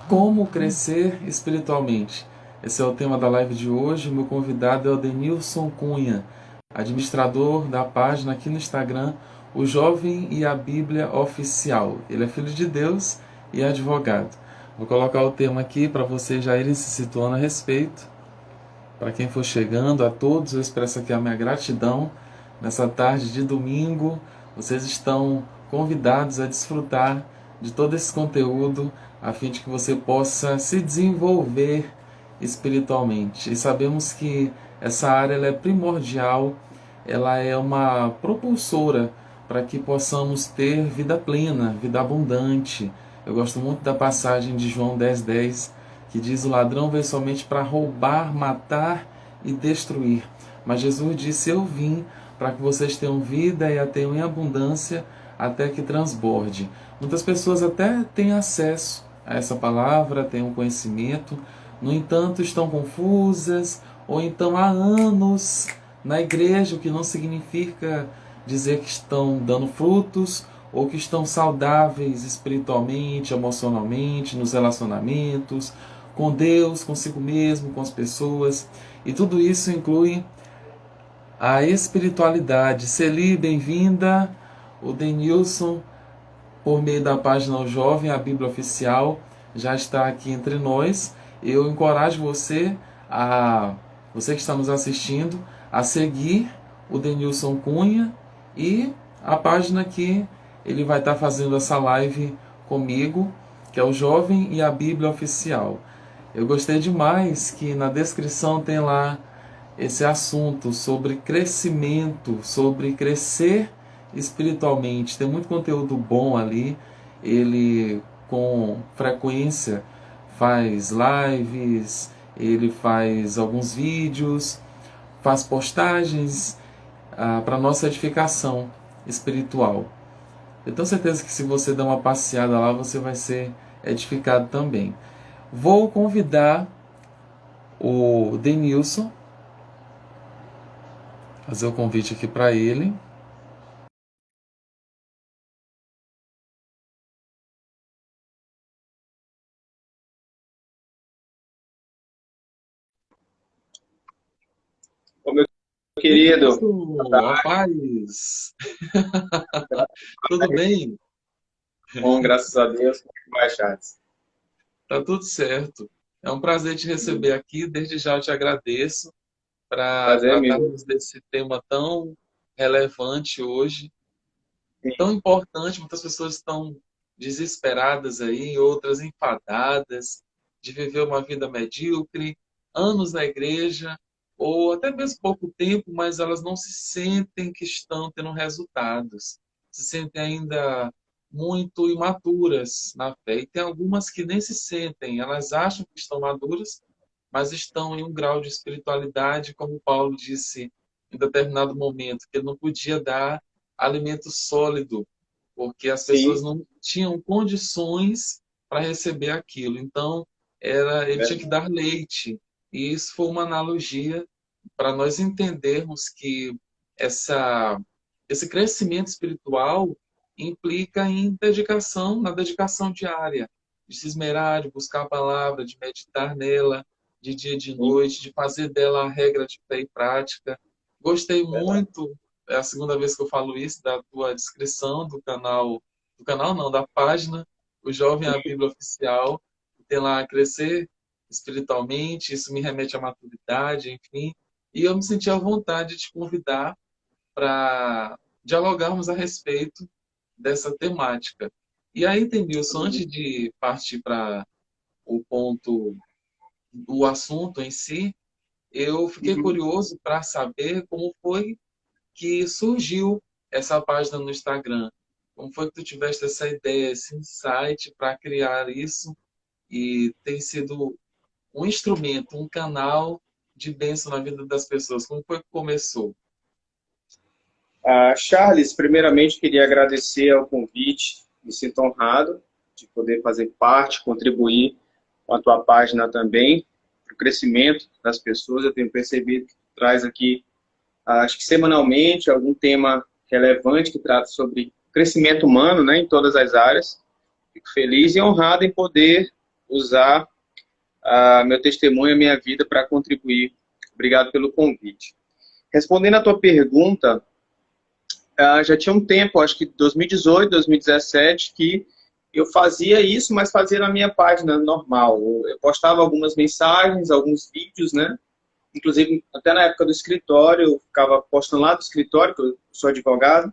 Como crescer espiritualmente? Esse é o tema da live de hoje. Meu convidado é o Denilson Cunha, administrador da página aqui no Instagram, O Jovem e a Bíblia Oficial. Ele é filho de Deus e advogado. Vou colocar o tema aqui para vocês já irem se situando a respeito. Para quem for chegando, a todos, eu expresso aqui a minha gratidão. Nessa tarde de domingo, vocês estão convidados a desfrutar de todo esse conteúdo, a fim de que você possa se desenvolver espiritualmente. E sabemos que essa área ela é primordial, ela é uma propulsora para que possamos ter vida plena, vida abundante. Eu gosto muito da passagem de João 10:10, que diz: o ladrão veio somente para roubar, matar e destruir. Mas Jesus disse: eu vim para que vocês tenham vida e a tenham em abundância até que transborde. Muitas pessoas até têm acesso a essa palavra, têm um conhecimento, no entanto estão confusas, ou então há anos na igreja, o que não significa dizer que estão dando frutos, ou que estão saudáveis espiritualmente, emocionalmente, nos relacionamentos, com Deus, consigo mesmo, com as pessoas. E tudo isso inclui a espiritualidade. Celi, bem-vinda. O Denilson, por meio da página O Jovem, a Bíblia Oficial, já está aqui entre nós. Eu encorajo você que está nos assistindo, a seguir o Denilson Cunha e a página que ele vai estar fazendo essa live comigo, que é O Jovem e a Bíblia Oficial. Eu gostei demais que na descrição tem lá esse assunto sobre crescimento, sobre crescer espiritualmente. Tem muito conteúdo bom ali. Ele com frequência faz lives, ele faz alguns vídeos, faz postagens para nossa edificação espiritual. Eu tenho certeza que se você der uma passeada lá, você vai ser edificado também. Vou convidar o Denilson, fazer o convite aqui para ele. Ô, meu querido, Denilson, rapaz, tudo bem? bom, graças a Deus, como é que vai, Charles? Tá tudo certo. É um prazer te receber aqui. Desde já eu te agradeço para Prazer é meu. tratarmos desse tema tão relevante hoje, tão importante. Muitas pessoas estão desesperadas aí, outras enfadadas de viver uma vida medíocre, anos na igreja, ou até mesmo pouco tempo, mas elas não se sentem que estão tendo resultados. Se sentem ainda muito imaturas na fé. E tem algumas que nem se sentem, elas acham que estão maduras, mas estão em um grau de espiritualidade, como Paulo disse em determinado momento, que ele não podia dar alimento sólido, porque as pessoas Sim, não tinham condições para receber aquilo. Então, ele tinha que verdade. dar leite. E isso foi uma analogia para nós entendermos que essa, esse crescimento espiritual implica em dedicação, na dedicação diária, de se esmerar, de buscar a palavra, de meditar nela, de dia e de Sim, noite, de fazer dela a regra de fé e prática. Gostei verdade. muito, é a segunda vez que eu falo isso, da tua descrição do canal não, da página, O Jovem a Bíblia Oficial, tem lá crescer espiritualmente, isso me remete à maturidade, enfim, e eu me senti à vontade de te convidar para dialogarmos a respeito dessa temática. E aí, Denilson, antes de partir para o ponto, o assunto em si, eu fiquei Uhum. curioso para saber como foi que surgiu essa página no Instagram. Como foi que tu tiveste essa ideia, esse insight para criar isso e tem sido um instrumento, um canal de bênção na vida das pessoas? Como foi que começou? Charles, primeiramente queria agradecer ao convite, me sinto honrado de poder fazer parte, contribuir com a tua página também, para o crescimento das pessoas. Eu tenho percebido que tu traz aqui, acho que semanalmente, algum tema relevante que trata sobre crescimento humano, né, em todas as áreas. Fico feliz e honrado em poder usar meu testemunho, a minha vida para contribuir. Obrigado pelo convite. Respondendo à tua pergunta, já tinha um tempo, acho que 2018, 2017, que eu fazia isso, mas fazia na minha página normal. Eu postava algumas mensagens, alguns vídeos, né? Inclusive, até na época do escritório, eu ficava postando lá do escritório, que eu sou advogado.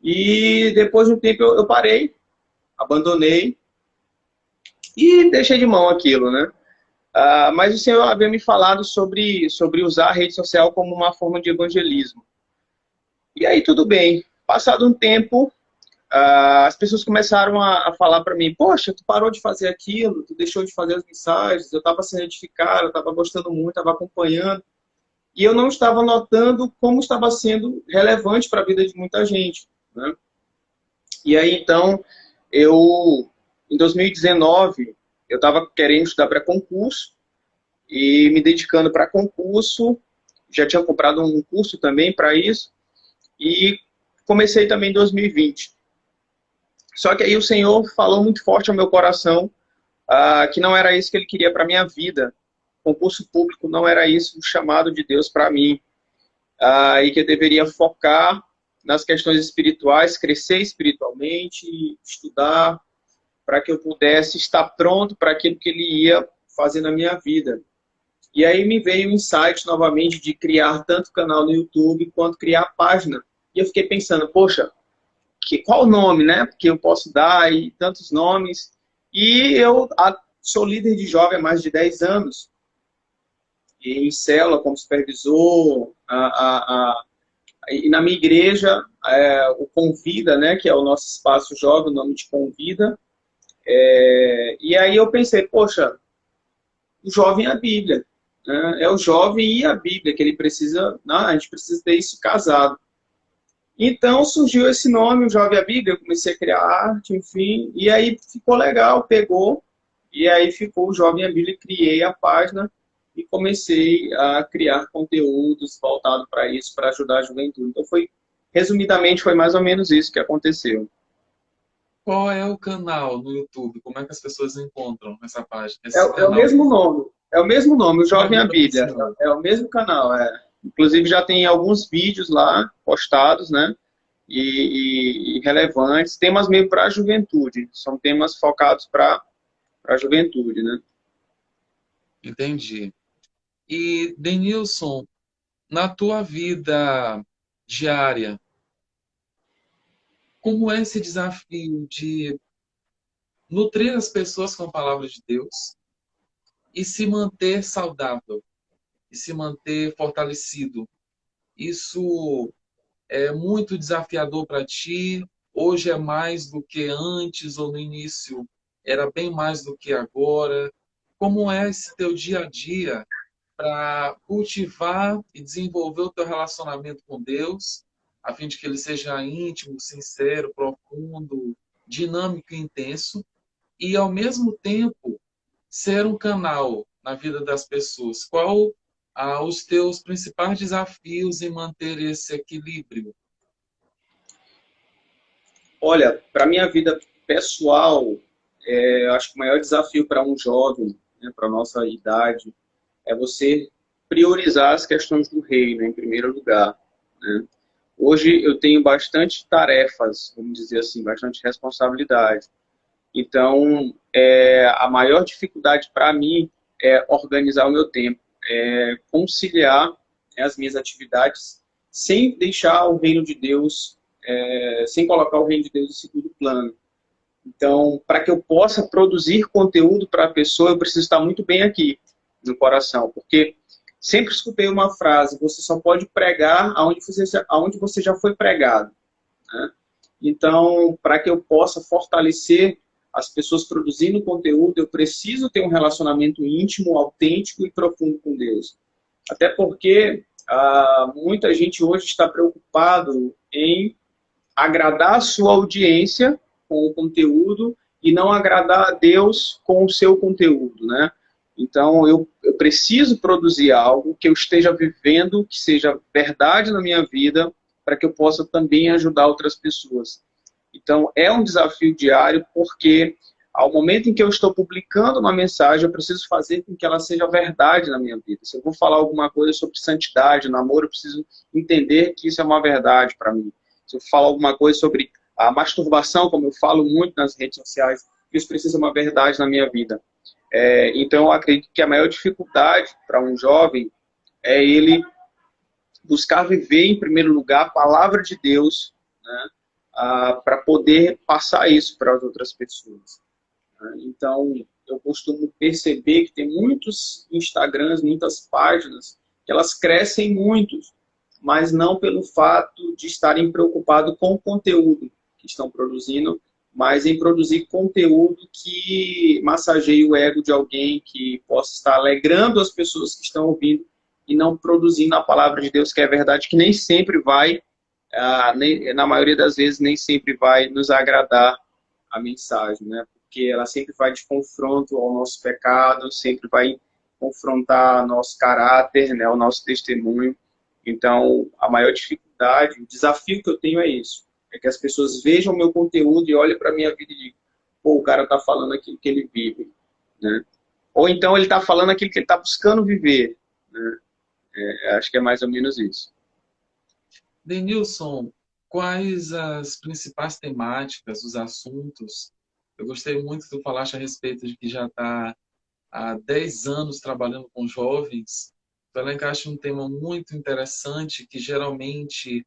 E depois de um tempo eu parei, abandonei e deixei de mão aquilo, né? Mas o Senhor havia me falado sobre usar a rede social como uma forma de evangelismo. E aí tudo bem. Passado um tempo, as pessoas começaram a falar para mim: poxa, tu parou de fazer aquilo, tu deixou de fazer as mensagens, eu estava sendo edificado, eu estava gostando muito, estava acompanhando. E eu não estava notando como estava sendo relevante para a vida de muita gente, né? E aí, então, em 2019, eu estava querendo estudar para concurso e me dedicando para concurso. Já tinha comprado um curso também para isso e comecei também em 2020. Só que aí o Senhor falou muito forte ao meu coração que não era isso que Ele queria para a minha vida. Concurso público não era isso o chamado de Deus para mim. E que eu deveria focar nas questões espirituais, crescer espiritualmente, estudar, para que eu pudesse estar pronto para aquilo que Ele ia fazer na minha vida. E aí me veio o insight novamente de criar tanto canal no YouTube quanto criar página. E eu fiquei pensando, poxa, qual o nome, né? Porque eu posso dar e tantos nomes. E eu sou líder de jovem há mais de 10 anos. E em célula, como supervisor, e na minha igreja, o Convida, né? Que é o nosso espaço jovem, o nome de Convida. E aí eu pensei, poxa, o jovem é a Bíblia. Né? É o jovem e a Bíblia que ele precisa, a gente precisa ter isso casado. Então surgiu esse nome, o Jovem e a Bíblia, eu comecei a criar arte, enfim, e aí ficou legal, pegou, e aí ficou o Jovem e a Bíblia, criei a página e comecei a criar conteúdos voltados para isso, para ajudar a juventude. Então resumidamente, foi mais ou menos isso que aconteceu. Qual é o canal no YouTube? Como é que as pessoas encontram essa página? É o mesmo nome. É o mesmo nome, o Jovem e a Ainda Bíblia. continua. É o mesmo canal. Inclusive já tem alguns vídeos lá postados, né? E relevantes. Temas meio para a juventude. São temas focados para a juventude, né? Entendi. E, Denilson, na tua vida diária, como é esse desafio de nutrir as pessoas com a palavra de Deus e se manter saudável, e se manter fortalecido? Isso é muito desafiador para ti? Hoje é mais do que antes, ou no início era bem mais do que agora? Como é esse teu dia a dia para cultivar e desenvolver o teu relacionamento com Deus, a fim de que ele seja íntimo, sincero, profundo, dinâmico e intenso, e ao mesmo tempo ser um canal na vida das pessoas? Qual os teus principais desafios em manter esse equilíbrio? Olha, para minha vida pessoal, eu acho que o maior desafio para um jovem, né, para a nossa idade, é você priorizar as questões do reino em primeiro lugar, né? Hoje eu tenho bastante tarefas, vamos dizer assim, bastante responsabilidade. Então, a maior dificuldade para mim é organizar o meu tempo, conciliar, né, as minhas atividades sem deixar o reino de Deus, sem colocar o reino de Deus em segundo plano. Então, para que eu possa produzir conteúdo para a pessoa, eu preciso estar muito bem aqui no coração, porque sempre escutei uma frase: você só pode pregar aonde você já foi pregado, né? Então, para que eu possa fortalecer as pessoas produzindo conteúdo, eu preciso ter um relacionamento íntimo, autêntico e profundo com Deus. Até porque muita gente hoje está preocupado em agradar a sua audiência com o conteúdo e não agradar a Deus com o seu conteúdo, né? Então, eu preciso produzir algo que eu esteja vivendo, que seja verdade na minha vida, para que eu possa também ajudar outras pessoas. Então, é um desafio diário, porque Ao momento em que eu estou publicando uma mensagem, eu preciso fazer com que ela seja verdade na minha vida. Se eu vou falar alguma coisa sobre santidade, namoro, eu preciso entender que isso é uma verdade para mim. Se eu falar alguma coisa sobre a masturbação, como eu falo muito nas redes sociais, isso precisa ser uma verdade na minha vida. Então, eu acredito que a maior dificuldade para um jovem é ele buscar viver, em primeiro lugar, a palavra de Deus, né, para poder passar isso para as outras pessoas. Então, eu costumo perceber que tem muitos Instagrams, muitas páginas, que elas crescem muito, mas não pelo fato de estarem preocupados com o conteúdo que estão produzindo, mas em produzir conteúdo que massageie o ego de alguém, que possa estar alegrando as pessoas que estão ouvindo e não produzindo a palavra de Deus, que é verdade, que nem sempre vai, na maioria das vezes, nem sempre vai nos agradar a mensagem, né? Porque ela sempre vai de confronto ao nosso pecado, sempre vai confrontar nosso caráter, né, o nosso testemunho. Então, a maior dificuldade, o desafio que eu tenho é isso. É que as pessoas vejam o meu conteúdo e olhem para a minha vida e digam, pô, o cara está falando aquilo que ele vive, né? Ou então ele está falando aquilo que ele está buscando viver, né? Acho que é mais ou menos isso. Denilson, quais as principais temáticas, os assuntos? Eu gostei muito que tu falaste a respeito de que já está há 10 anos trabalhando com jovens. Tu elencaste um tema muito interessante que geralmente,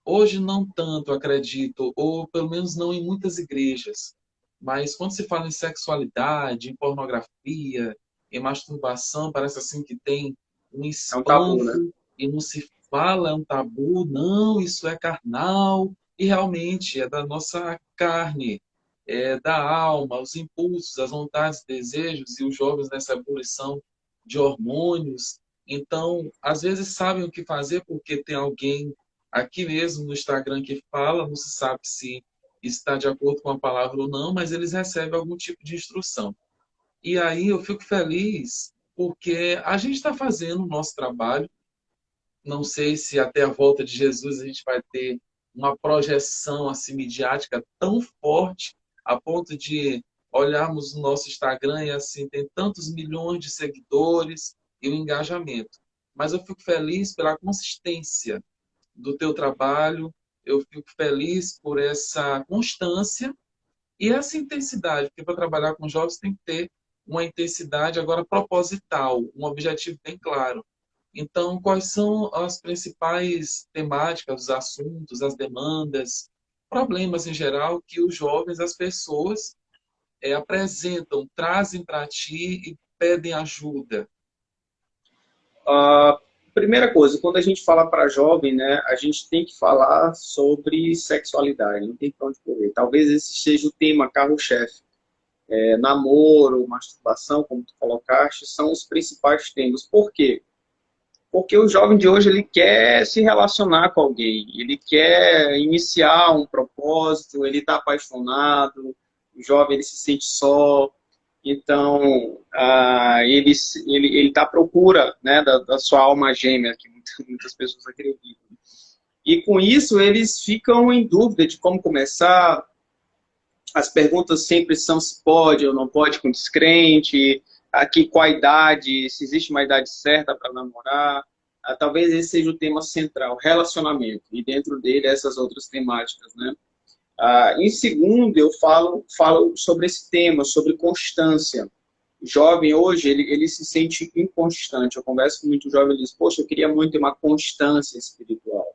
hoje não tanto, acredito, ou pelo menos não em muitas igrejas, mas quando se fala em sexualidade, em pornografia, em masturbação, parece assim que tem um É um tabu, né? espanto e não se fala, é um tabu, não, isso é carnal, e realmente é da nossa carne, é da alma, os impulsos, as vontades, desejos, e os jovens nessa ebulição de hormônios. Então, às vezes sabem o que fazer porque tem alguém aqui mesmo no Instagram que fala, não se sabe se está de acordo com a palavra ou não, mas eles recebem algum tipo de instrução. E aí eu fico feliz porque a gente está fazendo o nosso trabalho. Não sei se até a volta de Jesus a gente vai ter uma projeção assim midiática tão forte a ponto de olharmos o nosso Instagram e assim tem tantos milhões de seguidores e o engajamento. Mas eu fico feliz pela consistência do teu trabalho, eu fico feliz por essa constância e essa intensidade, porque para trabalhar com jovens tem que ter uma intensidade agora proposital, um objetivo bem claro. Então, quais são as principais temáticas, os assuntos, as demandas, problemas em geral que os jovens, as pessoas apresentam, trazem para ti e pedem ajuda? A primeira coisa, quando a gente fala para jovem, né, a gente tem que falar sobre sexualidade, não tem para onde correr. Talvez esse seja o tema carro-chefe. Namoro, masturbação, como tu colocaste, são os principais temas. Por quê? Porque o jovem de hoje ele quer se relacionar com alguém, ele quer iniciar um propósito, ele está apaixonado, o jovem ele se sente só, então ele está à procura, né, da sua alma gêmea, que muitas pessoas acreditam. E com isso eles ficam em dúvida de como começar. As perguntas sempre são se pode ou não pode com descrente, aqui qual a idade, se existe uma idade certa para namorar. Talvez esse seja o tema central, relacionamento, e dentro dele essas outras temáticas, né? Em segundo, eu falo sobre esse tema, sobre constância. O jovem hoje, ele se sente inconstante. Eu converso com muito jovem, ele diz, poxa, eu queria muito ter uma constância espiritual,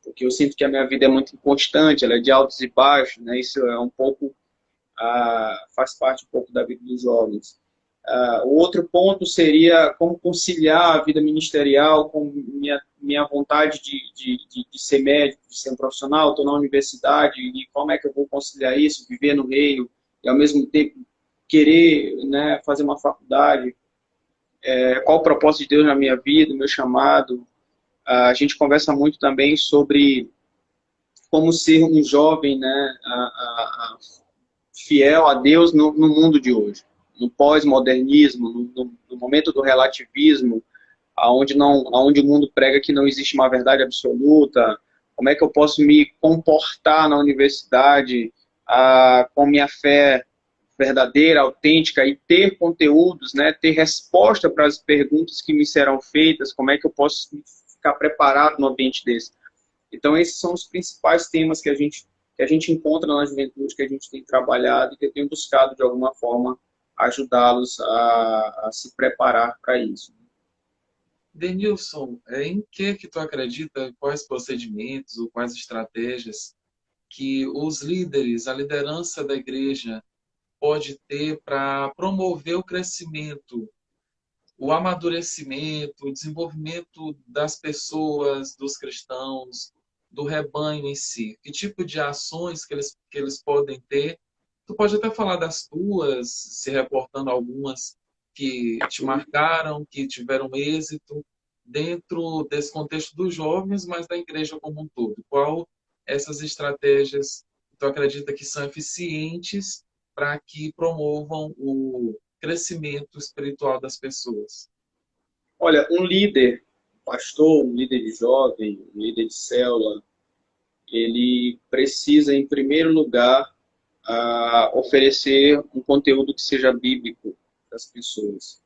porque eu sinto que a minha vida é muito inconstante, ela é de altos e baixos, né? Isso é um pouco faz parte um pouco da vida dos jovens. O outro ponto seria como conciliar a vida ministerial com minha vontade de ser médico, de ser um profissional. Estou na universidade e como é que eu vou conciliar isso, viver no reino e ao mesmo tempo querer, né, fazer uma faculdade. Qual o propósito de Deus na minha vida, o meu chamado. A gente conversa muito também sobre como ser um jovem, né, fiel a Deus no mundo de hoje, no pós-modernismo, no momento do relativismo, aonde o mundo prega que não existe uma verdade absoluta. Como é que eu posso me comportar na universidade com minha fé verdadeira, autêntica e ter conteúdos, né, ter resposta para as perguntas que me serão feitas, como é que eu posso ficar preparado no ambiente desse. Então, esses são os principais temas que a gente encontra na juventude, que a gente tem trabalhado e que eu tenho buscado, de alguma forma, ajudá-los a se preparar para isso. Denilson, em que tu acredita, quais procedimentos ou quais estratégias que os líderes, a liderança da igreja pode ter para promover o crescimento, o amadurecimento, o desenvolvimento das pessoas, dos cristãos, do rebanho em si? Que tipo de ações que eles podem ter? Tu pode até falar das tuas, se reportando algumas que te marcaram, que tiveram êxito dentro desse contexto dos jovens, mas da igreja como um todo. Qual essas estratégias tu acredita que são eficientes para que promovam o crescimento espiritual das pessoas? Olha, um líder, um pastor, um líder de jovem, um líder de célula, ele precisa, em primeiro lugar, oferecer um conteúdo que seja bíblico para as pessoas.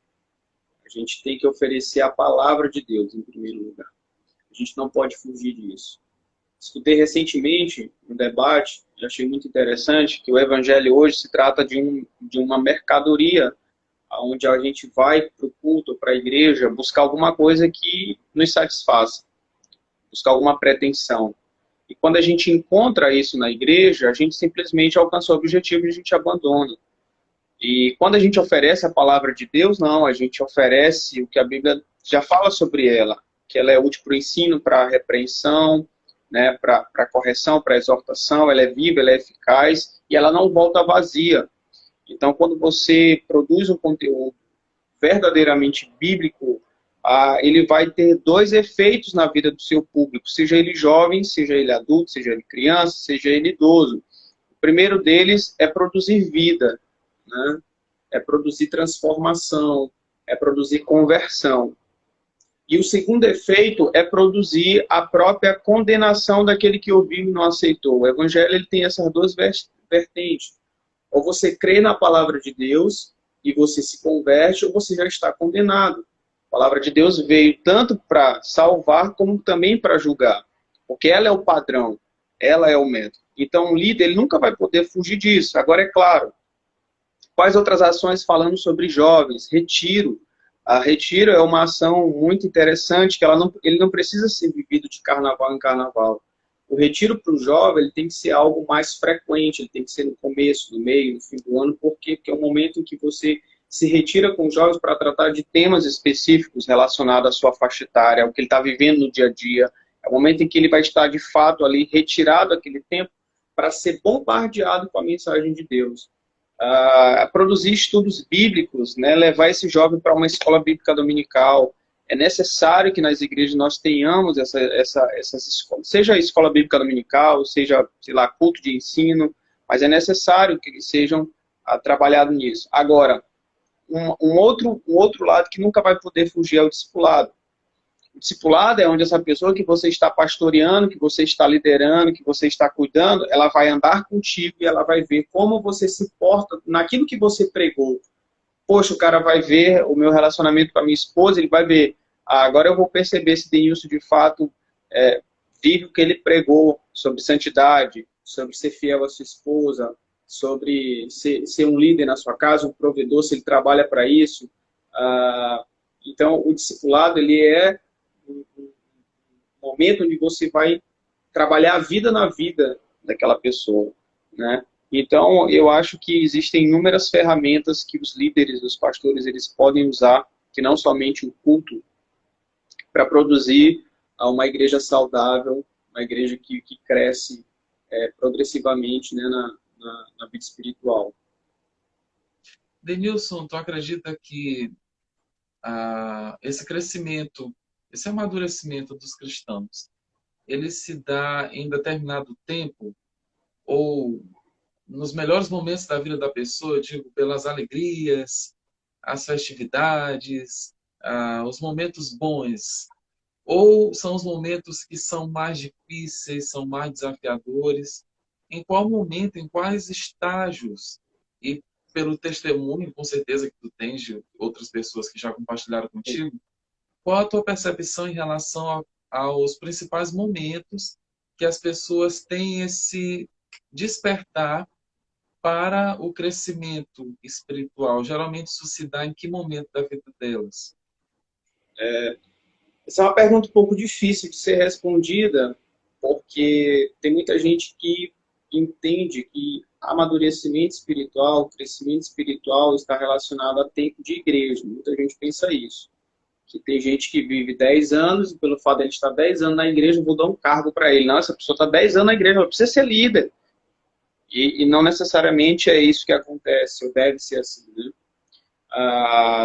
A gente tem que oferecer a palavra de Deus, em primeiro lugar. A gente não pode fugir disso. Escutei recentemente um debate, e achei muito interessante, que o evangelho hoje se trata de uma mercadoria, onde a gente vai para o culto, para a igreja, buscar alguma coisa que nos satisfaça, buscar alguma pretensão. E quando a gente encontra isso na igreja, a gente simplesmente alcançou o objetivo e a gente abandona. E quando a gente oferece a palavra de Deus, não, a gente oferece o que a Bíblia já fala sobre ela, que ela é útil para o ensino, para a repreensão, né, para a correção, para a exortação, ela é viva, ela é eficaz e ela não volta vazia. Então, quando você produz um conteúdo verdadeiramente bíblico, ele vai ter dois efeitos na vida do seu público, seja ele jovem, seja ele adulto, seja ele criança, seja ele idoso. O primeiro deles é produzir vida, né? É produzir transformação, é produzir conversão. E o segundo efeito é produzir a própria condenação daquele que ouviu e não aceitou. O evangelho ele tem essas duas vertentes. Ou você crê na palavra de Deus e você se converte, ou você já está condenado. A palavra de Deus veio tanto para salvar, como também para julgar. Porque ela é o padrão, ela é o método. Então, o líder ele nunca vai poder fugir disso. Agora, é claro, quais outras ações falando sobre jovens? Retiro. A retiro é uma ação muito interessante, que ele não precisa ser vivido de carnaval em carnaval. O retiro para o jovem ele tem que ser algo mais frequente, ele tem que ser no começo, no meio, no fim do ano. Por quê? Porque é o momento em que você se retira com os jovens para tratar de temas específicos relacionados à sua faixa etária, ao que ele está vivendo no dia a dia. É o momento em que ele vai estar, de fato, ali retirado aquele tempo para ser bombardeado com a mensagem de Deus. Produzir estudos bíblicos, né, levar esse jovem para uma escola bíblica dominical. É necessário que nas igrejas nós tenhamos essas escolas, seja a escola bíblica dominical, seja, sei lá, culto de ensino, mas é necessário que eles sejam trabalhados nisso. Agora, um outro lado que nunca vai poder fugir é o discipulado. O discipulado é onde essa pessoa que você está pastoreando, que você está liderando, que você está cuidando, ela vai andar contigo e ela vai ver como você se porta naquilo que você pregou. Poxa, o cara vai ver o meu relacionamento com a minha esposa, ele vai ver, agora eu vou perceber se Denilson de fato vive o que ele pregou sobre santidade, sobre ser fiel à sua esposa, sobre ser um líder na sua casa, um provedor, se ele trabalha para isso. Então, o discipulado, ele é um momento onde você vai trabalhar a vida na vida daquela pessoa, né? Então, eu acho que existem inúmeras ferramentas que os líderes, os pastores, eles podem usar, que não somente o culto, para produzir uma igreja saudável, uma igreja que cresce progressivamente, né, na vida espiritual. Denilson, tu acredita que esse crescimento, esse amadurecimento dos cristãos, ele se dá em determinado tempo ou nos melhores momentos da vida da pessoa, eu digo, pelas alegrias, as festividades, os momentos bons, ou são os momentos que são mais difíceis, são mais desafiadores? Em qual momento, em quais estágios e pelo testemunho, com certeza, que tu tens de outras pessoas que já compartilharam contigo, qual a tua percepção em relação aos principais momentos que as pessoas têm esse despertar para o crescimento espiritual? Geralmente isso se dá em que momento da vida delas? Essa é uma pergunta um pouco difícil de ser respondida, porque tem muita gente que entende que amadurecimento espiritual, crescimento espiritual está relacionado a tempo de igreja. Muita gente pensa isso. Que tem gente que vive 10 anos e pelo fato de ele estar 10 anos na igreja, eu vou dar um cargo para ele. Não, essa pessoa está 10 anos na igreja, ela precisa ser líder. E não necessariamente é isso que acontece, ou deve ser assim, né?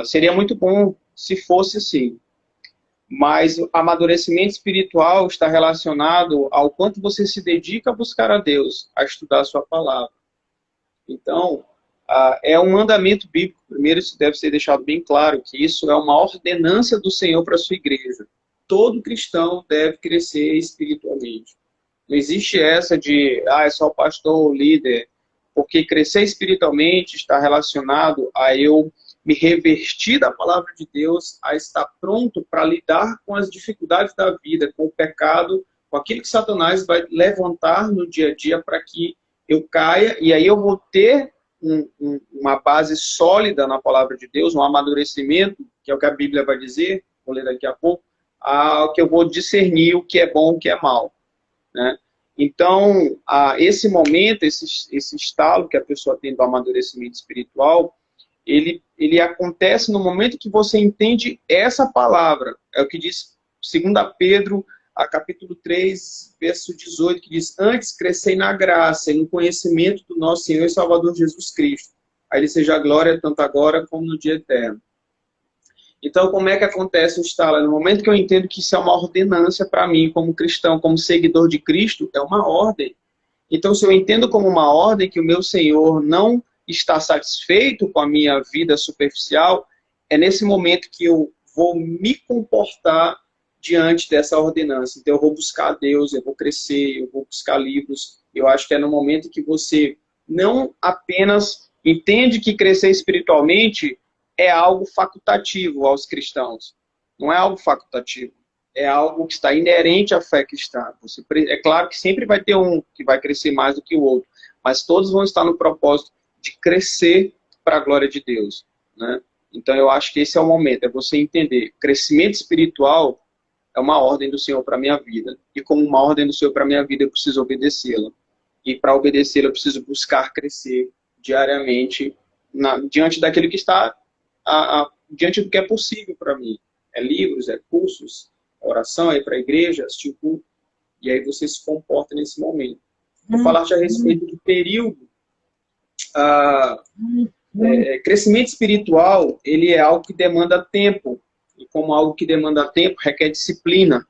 Seria muito bom se fosse assim. Mas o amadurecimento espiritual está relacionado ao quanto você se dedica a buscar a Deus, a estudar a sua palavra. Então, é um mandamento bíblico. Primeiro, isso deve ser deixado bem claro, que isso é uma ordenança do Senhor para a sua igreja. Todo cristão deve crescer espiritualmente. Não existe essa de, é só o pastor, o líder, porque crescer espiritualmente está relacionado a eu me revestir da palavra de Deus, a estar pronto para lidar com as dificuldades da vida, com o pecado, com aquilo que Satanás vai levantar no dia a dia para que eu caia, e aí eu vou ter uma base sólida na palavra de Deus, um amadurecimento, que é o que a Bíblia vai dizer, vou ler daqui a pouco, que eu vou discernir o que é bom e o que é mal, né? Então, esse momento, esse estalo que a pessoa tem do amadurecimento espiritual, ele acontece no momento que você entende essa palavra. É o que diz 2 Pedro, capítulo 3, verso 18, que diz: antes crescei na graça e no conhecimento do nosso Senhor e Salvador Jesus Cristo. A Ele seja a glória tanto agora como no dia eterno. Então, como é que acontece o estalo? No momento que eu entendo que isso é uma ordenança para mim, como cristão, como seguidor de Cristo, é uma ordem. Então, se eu entendo como uma ordem que o meu Senhor não está satisfeito com a minha vida superficial, é nesse momento que eu vou me comportar diante dessa ordenança. Então, eu vou buscar Deus, eu vou crescer, eu vou buscar livros. Eu acho que é no momento que você não apenas entende que crescer espiritualmente é algo facultativo aos cristãos. Não é algo facultativo. É algo que está inerente à fé cristã. É claro que sempre vai ter um que vai crescer mais do que o outro, mas todos vão estar no propósito de crescer para a glória de Deus, né? Então eu acho que esse é o momento, é você entender. Crescimento espiritual é uma ordem do Senhor para a minha vida. E como uma ordem do Senhor para a minha vida, eu preciso obedecê-la. E para obedecê-la, eu preciso buscar crescer diariamente diante daquilo que está, diante do que é possível para mim. É livros, é cursos, é oração, é ir para a igreja, assistir o culto. E aí você se comporta nesse momento. Vou falar a respeito do período. Crescimento espiritual, ele é algo que demanda tempo. E como algo que demanda tempo, requer disciplina.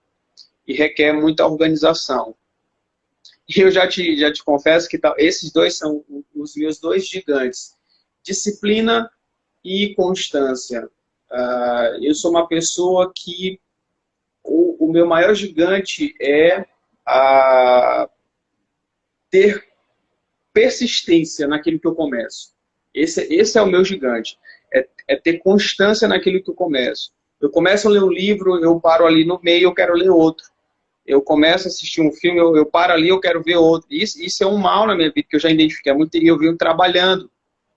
E requer muita organização. E eu já te confesso que esses dois são os meus dois gigantes. Disciplina e constância. Eu sou uma pessoa que o meu maior gigante é ter persistência naquilo que eu começo. Esse é o meu gigante. É ter constância naquilo que eu começo. Eu começo a ler um livro, eu paro ali no meio, eu quero ler outro. Eu começo a assistir um filme, eu paro ali, eu quero ver outro. Isso é um mal na minha vida, que eu já identifiquei muito e eu venho trabalhando.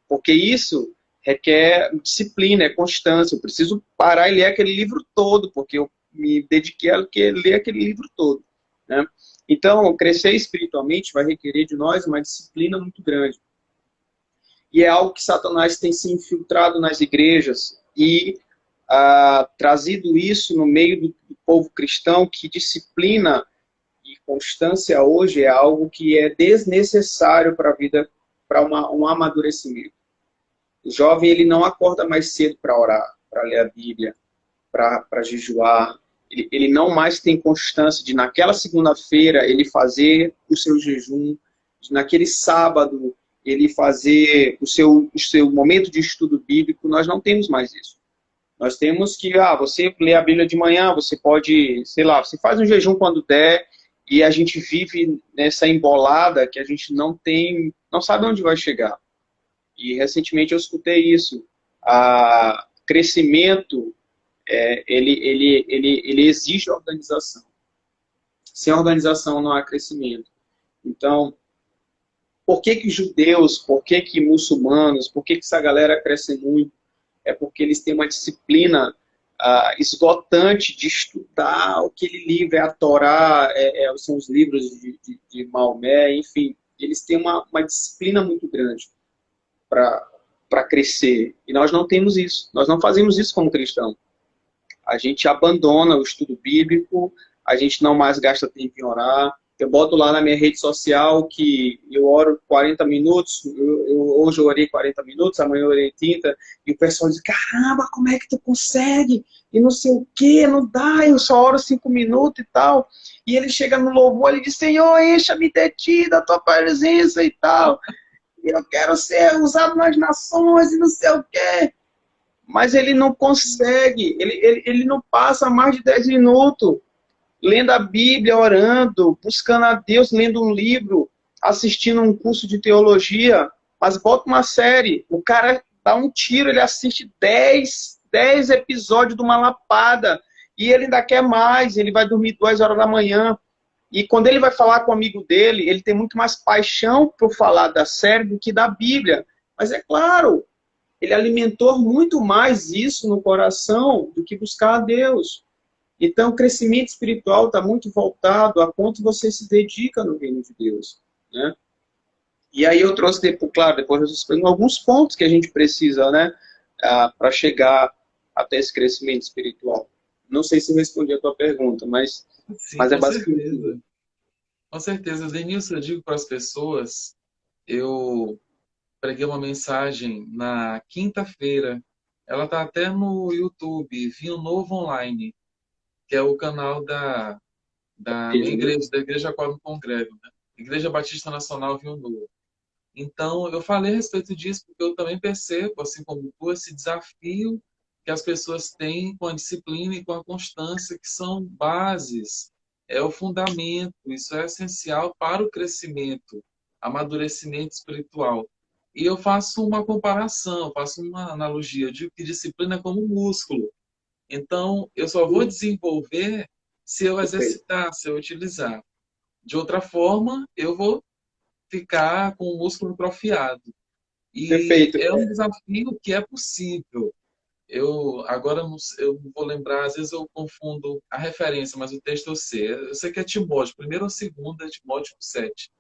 Porque isso requer disciplina, é constância. Eu preciso parar e ler aquele livro todo, porque eu me dediquei a ler aquele livro todo, né? Então, crescer espiritualmente vai requerer de nós uma disciplina muito grande. E é algo que Satanás tem se infiltrado nas igrejas e trazido isso no meio do povo cristão, que disciplina e constância hoje é algo que é desnecessário para a vida, para um amadurecimento. O jovem, ele não acorda mais cedo para orar, para ler a Bíblia, para jejuar. Ele não mais tem constância de, naquela segunda-feira, ele fazer o seu jejum, naquele sábado, ele fazer o seu momento de estudo bíblico. Nós não temos mais isso. Nós temos que, você lê a Bíblia de manhã, você pode, sei lá, você faz um jejum quando der, e a gente vive nessa embolada que a gente não sabe onde vai chegar. E recentemente eu escutei isso. Crescimento, ele exige organização. Sem organização não há crescimento. Então, por que que judeus, por que que muçulmanos, por que que essa galera cresce muito? É porque eles têm uma disciplina esgotante de estudar aquele livro, é a Torá, são os livros de Maomé, enfim. Eles têm uma disciplina muito grande para crescer. E nós não temos isso. Nós não fazemos isso como cristão. A gente abandona o estudo bíblico, a gente não mais gasta tempo em orar. Eu boto lá na minha rede social que eu oro 40 minutos, hoje eu orei 40 minutos, amanhã eu orei 30, e o pessoal diz, caramba, como é que tu consegue? E não sei o que, não dá, eu só oro 5 minutos e tal. E ele chega no louvor e diz, Senhor, encha-me de ti, da tua presença e tal. E eu quero ser usado nas nações e não sei o quê. Mas ele não consegue, ele não passa mais de 10 minutos lendo a Bíblia, orando, buscando a Deus, lendo um livro, assistindo um curso de teologia, mas bota uma série, o cara dá um tiro, ele assiste 10 episódios de uma lapada, e ele ainda quer mais, ele vai dormir 2 horas da manhã, e quando ele vai falar com o amigo dele, ele tem muito mais paixão por falar da série do que da Bíblia. Mas é claro, ele alimentou muito mais isso no coração do que buscar a Deus. Então, o crescimento espiritual está muito voltado a quanto você se dedica no reino de Deus, né? E aí eu trouxe, claro, depois eu explico alguns pontos que a gente precisa, né, para chegar até esse crescimento espiritual. Não sei se eu respondi a tua pergunta, mas Sim, é com basicamente certeza. isso. Com certeza. Denilson, eu digo para as pessoas, eu preguei uma mensagem na quinta-feira. Ela está até no YouTube, Vinho Novo Online, que é o canal da minha igreja, da igreja a qual eu me congrego, né? Igreja Batista Nacional Vinho Novo. Então, eu falei a respeito disso porque eu também percebo, assim como tu, esse desafio que as pessoas têm com a disciplina e com a constância, que são bases, é o fundamento, isso é essencial para o crescimento, amadurecimento espiritual. E eu faço uma comparação, faço uma analogia, eu digo que disciplina é como músculo. Então, eu só vou desenvolver se eu Perfeito. exercitar, se eu utilizar. De outra forma, eu vou ficar com o músculo atrofiado. E Perfeito. é um desafio que é possível. Eu agora eu não vou lembrar, às vezes eu confundo a referência, mas o texto eu sei. Eu sei que é Timóteo, primeiro ou segundo é Timóteo 7,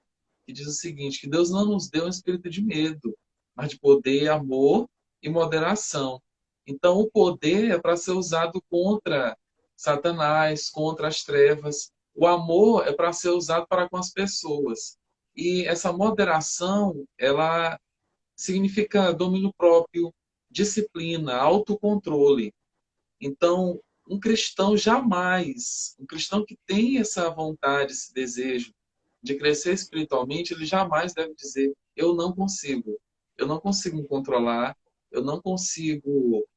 que diz o seguinte, que Deus não nos deu um espírito de medo, mas de poder, amor e moderação. Então o poder é para ser usado contra Satanás, contra as trevas. O amor é para ser usado para com as pessoas. E essa moderação, ela significa domínio próprio, disciplina, autocontrole. Então, um cristão que tem essa vontade, esse desejo de crescer espiritualmente, ele jamais deve dizer: eu não consigo me controlar, eu não consigo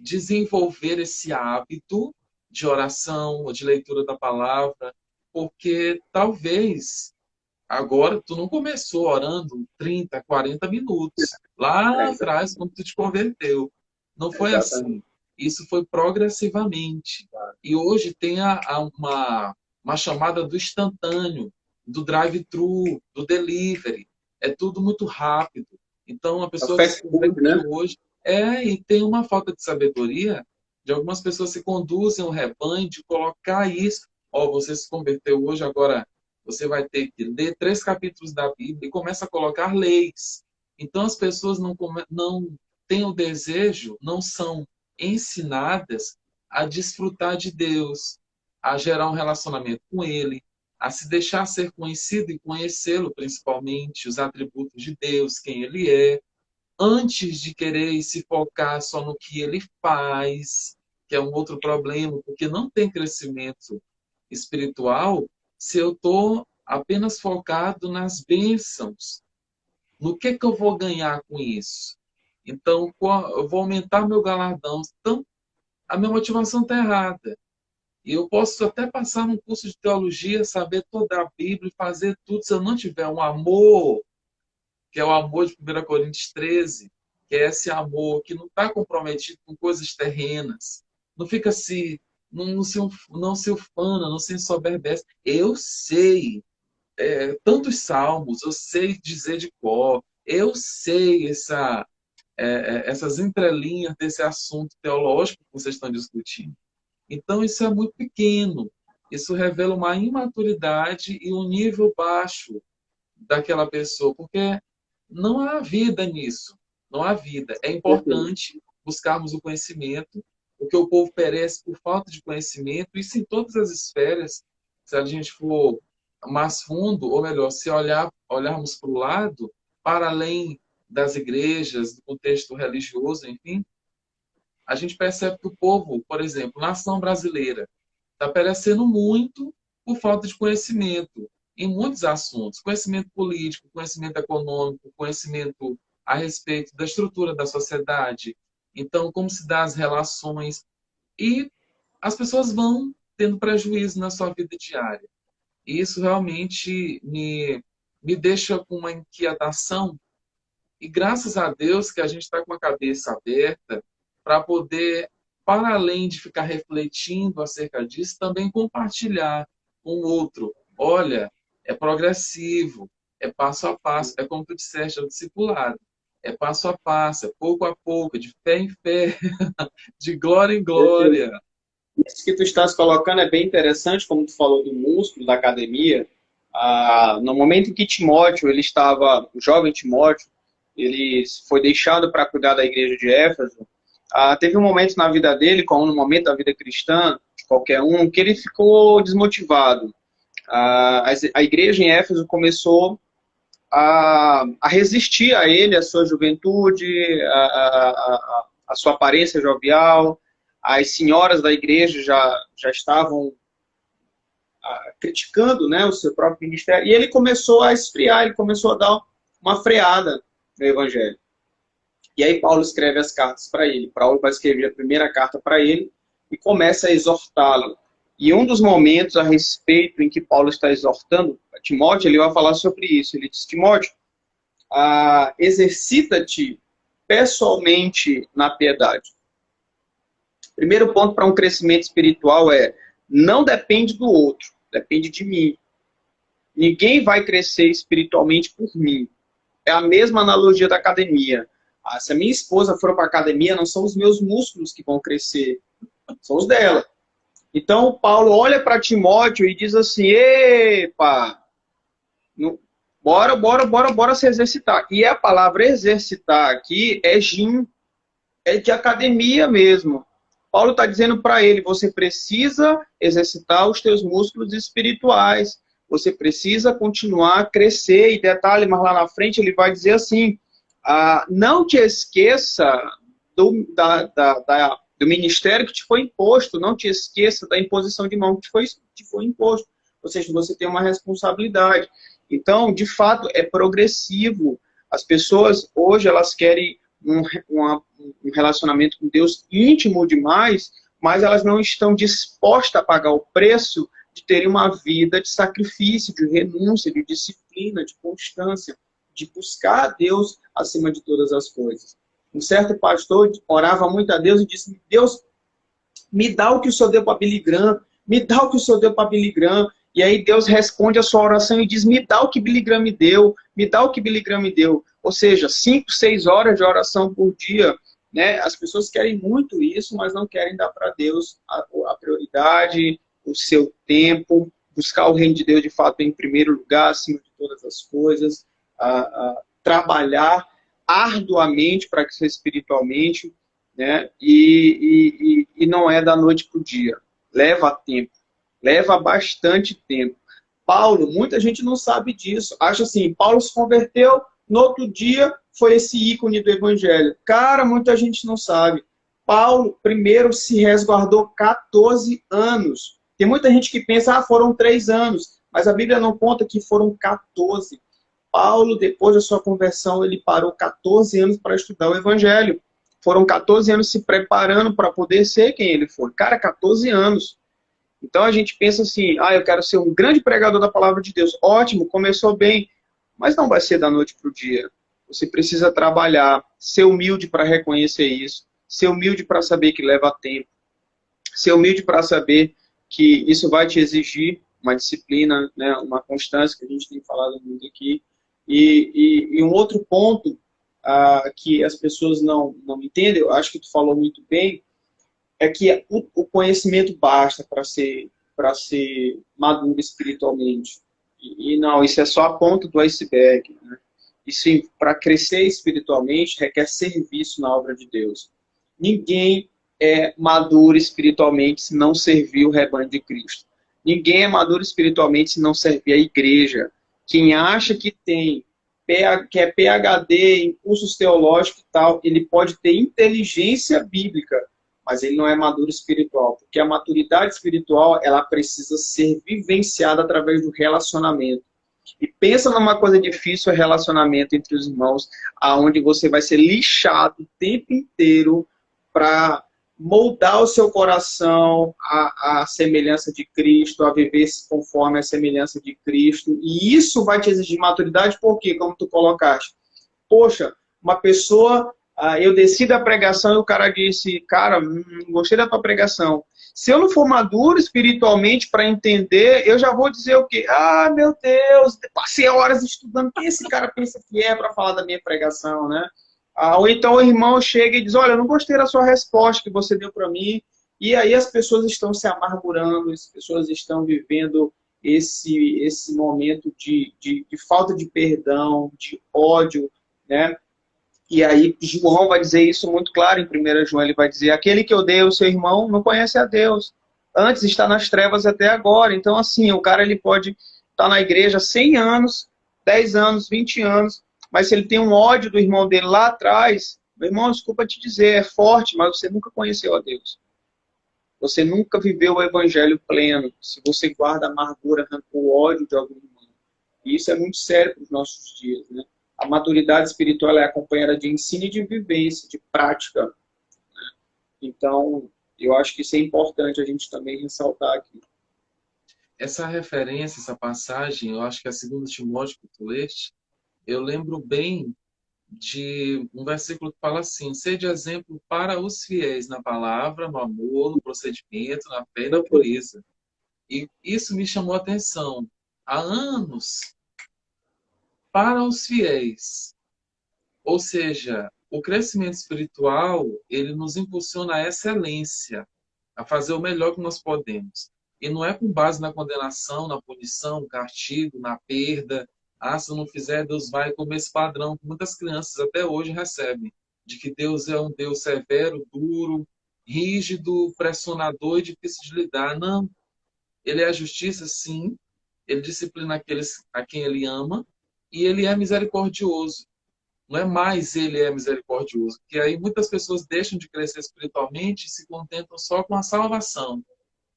desenvolver esse hábito de oração ou de leitura da palavra, porque talvez agora, tu não começou orando 30, 40 minutos. Lá É, atrás, quando tu te converteu. Não foi exatamente. assim. Isso foi progressivamente. E hoje tem uma chamada do instantâneo, do drive-thru, do delivery. É tudo muito rápido. Então, a A pessoa que se fast food, né? converteu hoje e tem uma falta de sabedoria de algumas pessoas se conduzem o rebanho de colocar isso. Ó, você se converteu hoje, agora você vai ter que ler 3 capítulos da Bíblia e começa a colocar leis. Então as pessoas não têm o desejo, não são ensinadas a desfrutar de Deus, a gerar um relacionamento com Ele, a se deixar ser conhecido e conhecê-lo, principalmente, os atributos de Deus, quem Ele é, antes de querer se focar só no que Ele faz, que é um outro problema, porque não tem crescimento espiritual se eu estou apenas focado nas bênçãos. No que eu vou ganhar com isso? Então, eu vou aumentar meu galardão. Então, a minha motivação está errada. E eu posso até passar num curso de teologia, saber toda a Bíblia e fazer tudo. Se eu não tiver um amor que é o amor de 1 Coríntios 13, que é esse amor que não está comprometido com coisas terrenas, não fica se, não se ufana, não se ensoberbece. Eu sei tantos salmos, eu sei dizer de cor, eu sei essas entrelinhas desse assunto teológico que vocês estão discutindo. Então, isso é muito pequeno. Isso revela uma imaturidade e um nível baixo daquela pessoa, porque não há vida nisso. Não há vida. É importante buscarmos o conhecimento, porque o povo perece por falta de conhecimento, isso em todas as esferas. Se a gente for mais fundo, ou melhor, se olharmos para o lado, para além das igrejas, do contexto religioso, enfim, a gente percebe que o povo, por exemplo, nação brasileira, está perecendo muito por falta de conhecimento em muitos assuntos. Conhecimento político, conhecimento econômico, conhecimento a respeito da estrutura da sociedade. Então, como se dá as relações. E as pessoas vão tendo prejuízo na sua vida diária. E isso realmente me deixa com uma inquietação. E graças a Deus que a gente está com a cabeça aberta para poder, para além de ficar refletindo acerca disso, também compartilhar com o outro. Olha, é progressivo, é passo a passo, é como tu disseste, é o discipulado. É passo a passo, é pouco a pouco, de fé em fé, de glória em glória. Isso que tu estás colocando é bem interessante, como tu falou do músculo, da academia. No momento em que Timóteo, ele estava, o jovem Timóteo, ele foi deixado para cuidar da igreja de Éfeso. Teve um momento na vida dele, como no momento da vida cristã, de qualquer um, que ele ficou desmotivado. A igreja em Éfeso começou a resistir a ele, a sua juventude, a sua aparência jovial. As senhoras da igreja já estavam criticando, né, o seu próprio ministério. E ele começou a esfriar, ele começou a dar uma freada no evangelho. E aí Paulo escreve as cartas para ele. Paulo vai escrever a primeira carta para ele e começa a exortá-lo. E um dos momentos a respeito em que Paulo está exortando Timóteo, ele vai falar sobre isso. Ele diz: Timóteo, exercita-te pessoalmente na piedade. Primeiro ponto para um crescimento espiritual não depende do outro, depende de mim. Ninguém vai crescer espiritualmente por mim. É a mesma analogia da academia. Se a minha esposa for para a academia, não são os meus músculos que vão crescer, são os dela. Então, Paulo olha para Timóteo e diz assim: epa, bora se exercitar. E a palavra exercitar aqui é gym, é de academia mesmo. Paulo está dizendo para ele: você precisa exercitar os teus músculos espirituais, você precisa continuar a crescer. E detalhe, mas lá na frente ele vai dizer assim: não te esqueça do ministério que te foi imposto, não te esqueça da imposição de mão que te foi imposto. Ou seja, você tem uma responsabilidade. Então, de fato, é progressivo. As pessoas hoje elas querem um relacionamento com Deus íntimo demais, mas elas não estão dispostas a pagar o preço de terem uma vida de sacrifício, de renúncia, de disciplina, de constância, de buscar a Deus acima de todas as coisas. Um certo pastor orava muito a Deus e disse: Deus, me dá o que o Senhor deu para Billy Graham, me dá o que o Senhor deu para Billy Graham. E aí Deus responde a sua oração e diz: me dá o que Billy Graham me deu, me dá o que Billy Graham me deu. Ou seja, 5, 6 horas de oração por dia. Né? As pessoas querem muito isso, mas não querem dar para Deus a prioridade, o seu tempo, buscar o reino de Deus de fato em primeiro lugar, acima de todas as coisas, trabalhar arduamente para crescer espiritualmente, né? E não é da noite para o dia. Leva tempo. Leva bastante tempo. Paulo, muita gente não sabe disso. Acha assim, Paulo se converteu, no outro dia foi esse ícone do evangelho. Cara, muita gente não sabe. Paulo, primeiro, se resguardou 14 anos. Tem muita gente que pensa, foram 3 anos. Mas a Bíblia não conta que foram 14. Paulo, depois da sua conversão, ele parou 14 anos para estudar o evangelho. Foram 14 anos se preparando para poder ser quem ele foi. Cara, 14 anos. Então a gente pensa assim: eu quero ser um grande pregador da palavra de Deus. Ótimo, começou bem, mas não vai ser da noite para o dia. Você precisa trabalhar, ser humilde para reconhecer isso, ser humilde para saber que leva tempo, ser humilde para saber que isso vai te exigir uma disciplina, né, uma constância, que a gente tem falado muito aqui. E um outro ponto que as pessoas não entendem, eu acho que tu falou muito bem, é que o conhecimento basta para ser maduro espiritualmente. E não, isso é só a ponta do iceberg, né? E sim, para crescer espiritualmente requer serviço na obra de Deus. Ninguém é maduro espiritualmente se não servir o rebanho de Cristo. Ninguém é maduro espiritualmente se não servir a igreja. Quem acha que que é PhD em cursos teológicos e tal, ele pode ter inteligência bíblica, mas ele não é maduro espiritual, porque a maturidade espiritual ela precisa ser vivenciada através do relacionamento. E pensa numa coisa difícil, é relacionamento entre os irmãos, aonde você vai ser lixado o tempo inteiro para moldar o seu coração à semelhança de Cristo, a viver conforme a semelhança de Cristo. E isso vai te exigir maturidade, porque, como tu colocaste, poxa, uma pessoa, eu desci da pregação e o cara disse, cara, não gostei da tua pregação. Se eu não for maduro espiritualmente para entender, eu já vou dizer o quê? Ah, meu Deus, passei horas estudando. Quem esse cara pensa que é para falar da minha pregação, né? Ou então o irmão chega e diz, olha, eu não gostei da sua resposta que você deu para mim. E aí as pessoas estão se amargurando, as pessoas estão vivendo esse momento de falta de perdão, de ódio, né? E aí João vai dizer isso muito claro em 1 João, ele vai dizer, aquele que odeia o seu irmão não conhece a Deus. Antes está nas trevas até agora. Então, assim, o cara ele pode estar na igreja 100 anos, 10 anos, 20 anos, mas se ele tem um ódio do irmão dele lá atrás, meu irmão, desculpa te dizer, é forte, mas você nunca conheceu a Deus. Você nunca viveu o evangelho pleno. Se você guarda amargura, rancor, ódio de algum irmão. E isso é muito sério para os nossos dias, né? A maturidade espiritual é acompanhada de ensino e de vivência, de prática. Então, eu acho que isso é importante a gente também ressaltar aqui. Essa referência, essa passagem, eu acho que é a 2 Timóteo que tu leste, eu lembro bem de um versículo que fala assim: sede exemplo para os fiéis na palavra, no amor, no procedimento, na fé e na pureza. E isso me chamou a atenção. Há anos, para os fiéis. Ou seja, o crescimento espiritual, ele nos impulsiona à excelência, a fazer o melhor que nós podemos. E não é com base na condenação, na punição, no castigo, na perda. Ah, se eu não fizer, Deus vai comer esse padrão que muitas crianças até hoje recebem, de que Deus é um Deus severo, duro, rígido, pressionador e difícil de lidar. Não. Ele é a justiça, sim. Ele disciplina aqueles a quem ele ama e ele é misericordioso. Não é mais ele é misericordioso, porque aí muitas pessoas deixam de crescer espiritualmente e se contentam só com a salvação.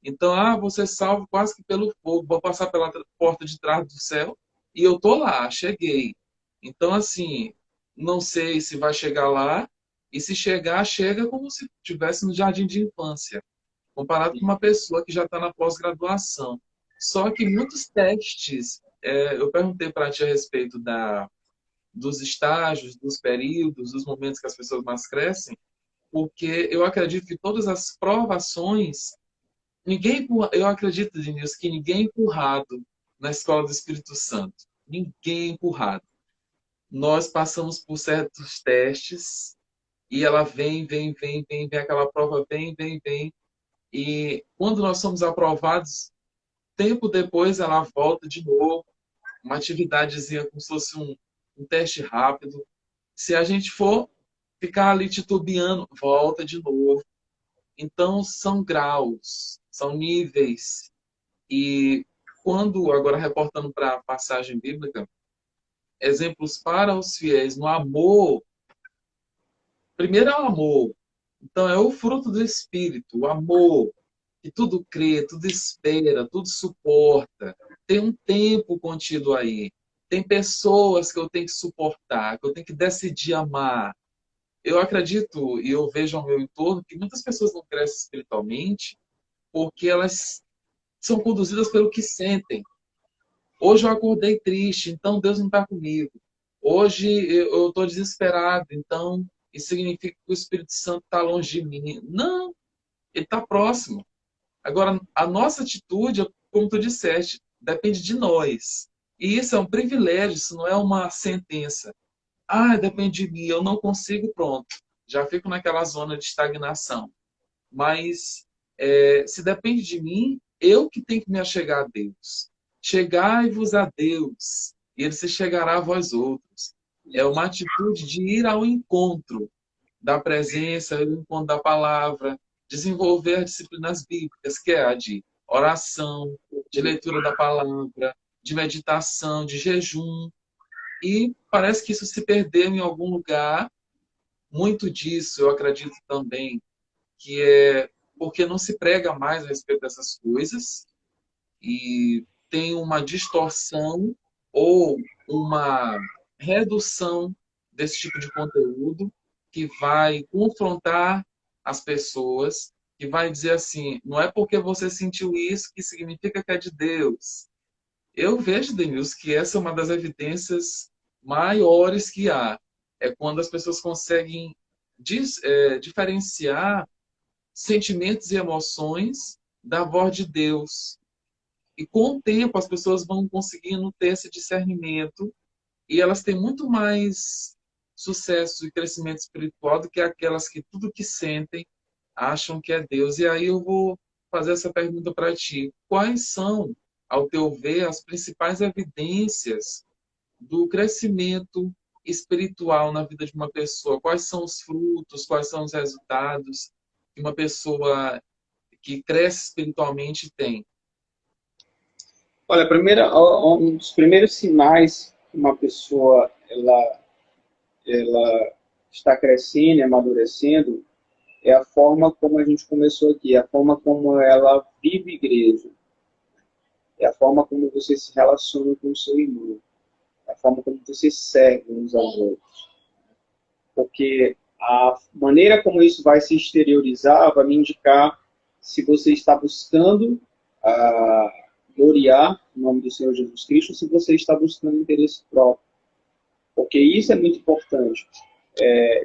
Então, vou ser salvo quase que pelo fogo, vou passar pela porta de trás do céu e eu tô lá, cheguei. Então, assim, não sei se vai chegar lá e se chegar, chega como se estivesse no jardim de infância, comparado com uma pessoa que já está na pós-graduação. Só que muitos testes, eu perguntei para ti a respeito dos estágios, dos períodos, dos momentos que as pessoas mais crescem, porque eu acredito que todas as provações, eu acredito, Denilson, que ninguém é empurrado na escola do Espírito Santo. Ninguém é empurrado. Nós passamos por certos testes e ela vem, aquela prova vem. E quando nós somos aprovados, tempo depois ela volta de novo, uma atividadezinha como se fosse um teste rápido. Se a gente for ficar ali titubeando, volta de novo. Então, são graus, são níveis. E quando, agora reportando para a passagem bíblica, exemplos para os fiéis no amor, primeiro é o amor. Então, é o fruto do Espírito, o amor, que tudo crê, tudo espera, tudo suporta. Tem um tempo contido aí. Tem pessoas que eu tenho que suportar, que eu tenho que decidir amar. Eu acredito e eu vejo ao meu entorno que muitas pessoas não crescem espiritualmente porque elas são conduzidas pelo que sentem. Hoje eu acordei triste, então Deus não está comigo. Hoje eu estou desesperado, então isso significa que o Espírito Santo está longe de mim. Não, ele está próximo. Agora, a nossa atitude, como tu disseste, depende de nós. E isso é um privilégio, isso não é uma sentença. Ah, depende de mim, eu não consigo, pronto. Já fico naquela zona de estagnação. Mas se depende de mim, eu que tenho que me achegar a Deus. Chegai-vos a Deus, e ele se chegará a vós outros. É uma atitude de ir ao encontro da presença, ao encontro da palavra, desenvolver disciplinas bíblicas, que é a de oração, de leitura da palavra, de meditação, de jejum. E parece que isso se perdeu em algum lugar. Muito disso, eu acredito também, que é porque não se prega mais a respeito dessas coisas e tem uma distorção ou uma redução desse tipo de conteúdo que vai confrontar as pessoas, que vai dizer assim, não é porque você sentiu isso que significa que é de Deus. Eu vejo, Denilson, que essa é uma das evidências maiores que há. É quando as pessoas conseguem diferenciar sentimentos e emoções da voz de Deus. E com o tempo as pessoas vão conseguindo ter esse discernimento e elas têm muito mais sucesso e crescimento espiritual do que aquelas que tudo que sentem acham que é Deus. E aí eu vou fazer essa pergunta para ti. Quais são, ao teu ver, as principais evidências do crescimento espiritual na vida de uma pessoa? Quais são os frutos, quais são os resultados que uma pessoa que cresce espiritualmente tem? Olha, um dos primeiros sinais que uma pessoa ela está crescendo e amadurecendo é a forma como a gente começou aqui, a forma como ela vive igreja, é a forma como você se relaciona com o seu irmão, é a forma como você serve uns aos outros. Porque a maneira como isso vai se exteriorizar vai me indicar se você está buscando gloriar o nome do Senhor Jesus Cristo, ou se você está buscando interesse próprio. Porque isso é muito importante.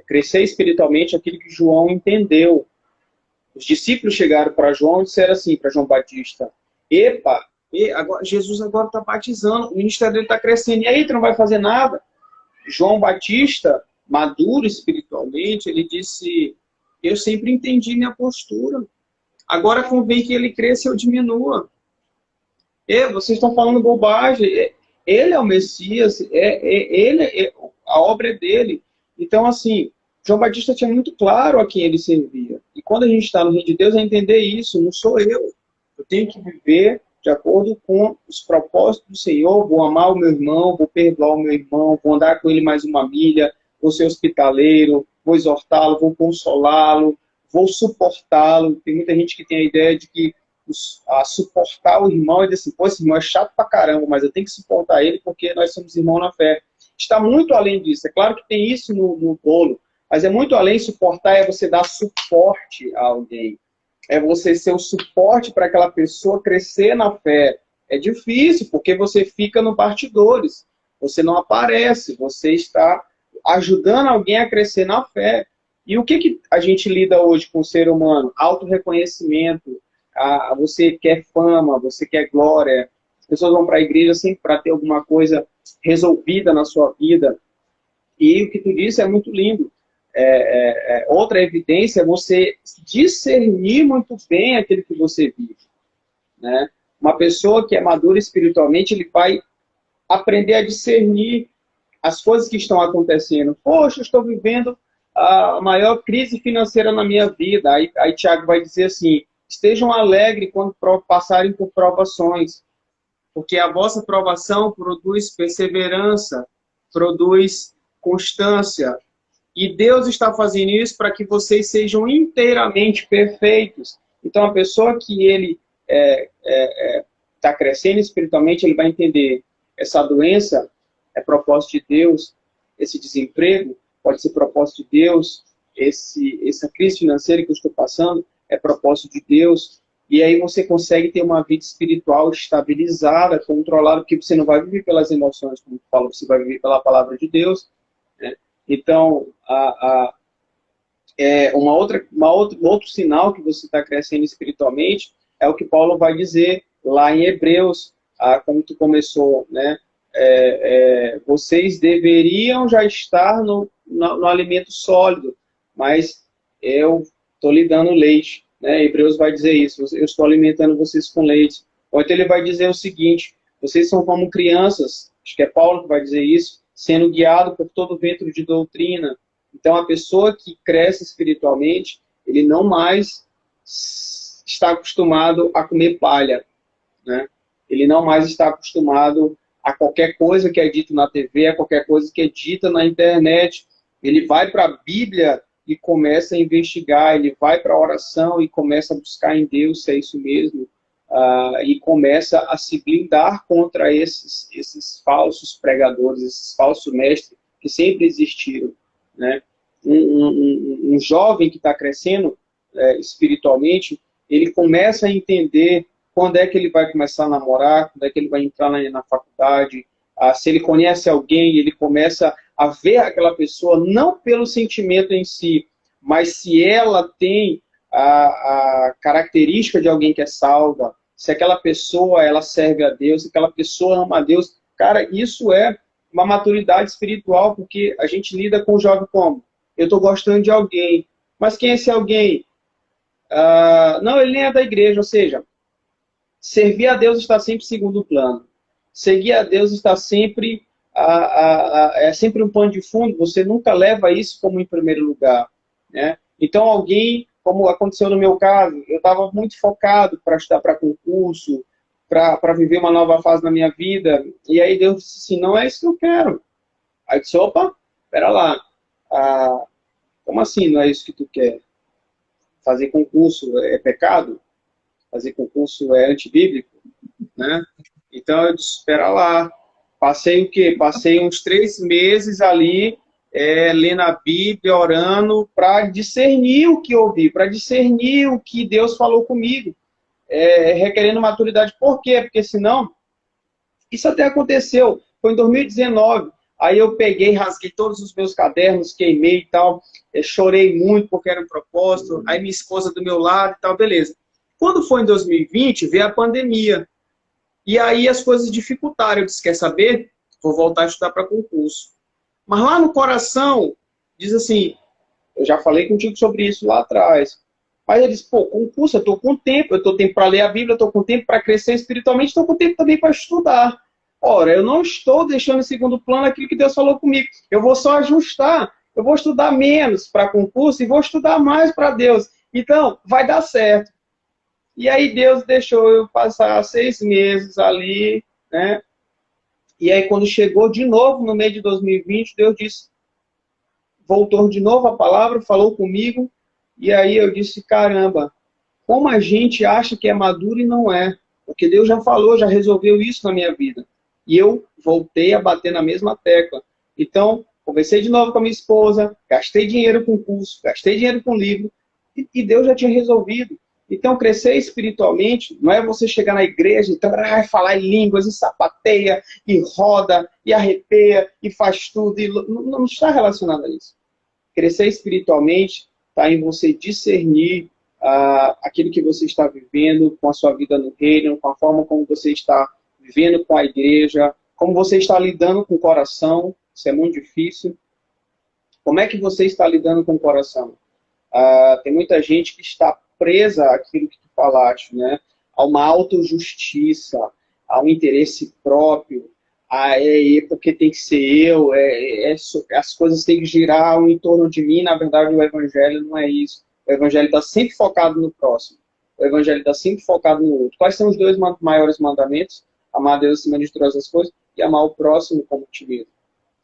Crescer espiritualmente é aquilo que João entendeu. Os discípulos chegaram para João e disseram assim, para João Batista, epa, Jesus agora está batizando, o ministério dele está crescendo, e aí tu não vai fazer nada? João Batista, maduro espiritualmente, ele disse, eu sempre entendi minha postura, agora convém que ele cresça e eu diminua. Vocês estão falando bobagem, ele é o Messias, a obra é dele. Então, assim, João Batista tinha muito claro a quem ele servia. E quando a gente está no reino de Deus, é entender isso, não sou eu. Eu tenho que viver de acordo com os propósitos do Senhor, vou amar o meu irmão, vou perdoar o meu irmão, vou andar com ele mais uma milha, vou ser hospitaleiro, vou exortá-lo, vou consolá-lo, vou suportá-lo. Tem muita gente que tem a ideia de que suportar o irmão e dizer assim, pô, esse irmão é chato pra caramba, mas eu tenho que suportar ele porque nós somos irmãos na fé. Está muito além disso. É claro que tem isso no bolo, mas é muito além. Suportar é você dar suporte a alguém. É você ser o suporte para aquela pessoa crescer na fé. É difícil, porque você fica no bastidores. Você não aparece, você está ajudando alguém a crescer na fé. E o que a gente lida hoje com o ser humano? Autorreconhecimento. Você quer fama, você quer glória. As pessoas vão para a igreja sempre para ter alguma coisa resolvida na sua vida. E o que tu disse é muito lindo. Outra evidência é você discernir muito bem aquilo que você vive. Né? Uma pessoa que é madura espiritualmente, ele vai aprender a discernir as coisas que estão acontecendo. Poxa, eu estou vivendo a maior crise financeira na minha vida. Aí Tiago vai dizer assim, estejam alegres quando passarem por provações, porque a vossa provação produz perseverança, produz constância. E Deus está fazendo isso para que vocês sejam inteiramente perfeitos. Então, a pessoa que ele está crescendo espiritualmente, ele vai entender essa doença é propósito de Deus, esse desemprego pode ser propósito de Deus, essa crise financeira que eu estou passando é propósito de Deus. e aí você consegue ter uma vida espiritual estabilizada, controlada, porque você não vai viver pelas emoções, como tu falou, você vai viver pela palavra de Deus, né? Então, um outro sinal que você está crescendo espiritualmente é o que Paulo vai dizer lá em Hebreus, como tu começou, né? Vocês deveriam já estar no alimento sólido, mas eu estou lhe dando leite, né? Hebreus vai dizer isso, eu estou alimentando vocês com leite. Ou então ele vai dizer o seguinte, vocês são como crianças, acho que é Paulo que vai dizer isso, sendo guiado por todo vento de doutrina. Então, a pessoa que cresce espiritualmente, ele não mais está acostumado a comer palha, né? Ele não mais está acostumado a qualquer coisa que é dito na TV, a qualquer coisa que é dita na internet. Ele vai para a Bíblia e começa a investigar, ele vai para a oração e começa a buscar em Deus se é isso mesmo, e começa a se blindar contra esses falsos pregadores, esses falsos mestres que sempre existiram, né? Um jovem que está crescendo espiritualmente, ele começa a entender quando é que ele vai começar a namorar, quando é que ele vai entrar na faculdade, se ele conhece alguém, ele começa a ver aquela pessoa não pelo sentimento em si, mas se ela tem a característica de alguém que é salva, se aquela pessoa ela serve a Deus, se aquela pessoa ama a Deus. Cara, isso é uma maturidade espiritual, porque a gente lida com o jovem como? Eu estou gostando de alguém, mas quem é esse alguém? Não, ele nem é da igreja, ou seja, servir a Deus está sempre em segundo plano. Seguir a Deus está sempre, é sempre um pano de fundo, você nunca leva isso como em primeiro lugar, né? Então alguém, como aconteceu no meu caso, eu estava muito focado para estudar para concurso, para viver uma nova fase na minha vida, e aí Deus disse assim, não é isso que eu quero. Aí eu disse, opa, espera lá, como assim não é isso que tu quer? Fazer concurso é pecado? Fazer concurso é antibíblico? Né? Então eu disse, espera lá. Passei o quê? Passei uns 3 meses ali, lendo a Bíblia, orando, para discernir o que ouvi, para discernir o que Deus falou comigo, requerendo maturidade. Por quê? Porque senão, isso até aconteceu, foi em 2019, aí eu peguei, rasguei todos os meus cadernos, queimei e tal, chorei muito porque era um propósito, aí minha esposa do meu lado e tal, beleza. Quando foi em 2020, veio a pandemia. E aí as coisas dificultaram. Eu disse, quer saber? Vou voltar a estudar para concurso. Mas lá no coração, diz assim, eu já falei contigo sobre isso lá atrás. Mas ele disse, pô, concurso, eu estou com tempo, eu estou com tempo para ler a Bíblia, eu estou com tempo para crescer espiritualmente, estou com tempo também para estudar. Ora, eu não estou deixando em segundo plano aquilo que Deus falou comigo. Eu vou só ajustar. Eu vou estudar menos para concurso e vou estudar mais para Deus. Então, vai dar certo. E aí Deus deixou eu passar 6 meses ali, né? E aí quando chegou de novo no meio de 2020, Deus disse, voltou de novo a palavra, falou comigo, e aí eu disse, caramba, como a gente acha que é maduro e não é. Porque Deus já falou, já resolveu isso na minha vida. E eu voltei a bater na mesma tecla. Então, conversei de novo com a minha esposa, gastei dinheiro com curso, gastei dinheiro com livro, e Deus já tinha resolvido. Então, crescer espiritualmente não é você chegar na igreja e falar em línguas, e sapateia, e roda, e arrepia, e faz tudo. E não está relacionado a isso. Crescer espiritualmente está em você discernir aquilo que você está vivendo com a sua vida no reino, com a forma como você está vivendo com a igreja, como você está lidando com o coração. Isso é muito difícil. Como é que você está lidando com o coração? Tem muita gente que está presa àquilo que tu falaste, né? A uma autojustiça, a um interesse próprio, porque tem que ser eu, as coisas têm que girar em torno de mim. Na verdade, o evangelho não é isso. O evangelho está sempre focado no próximo. O evangelho está sempre focado no outro. Quais são os 2 maiores mandamentos? Amar a Deus acima de todas as coisas e amar o próximo como ti mesmo.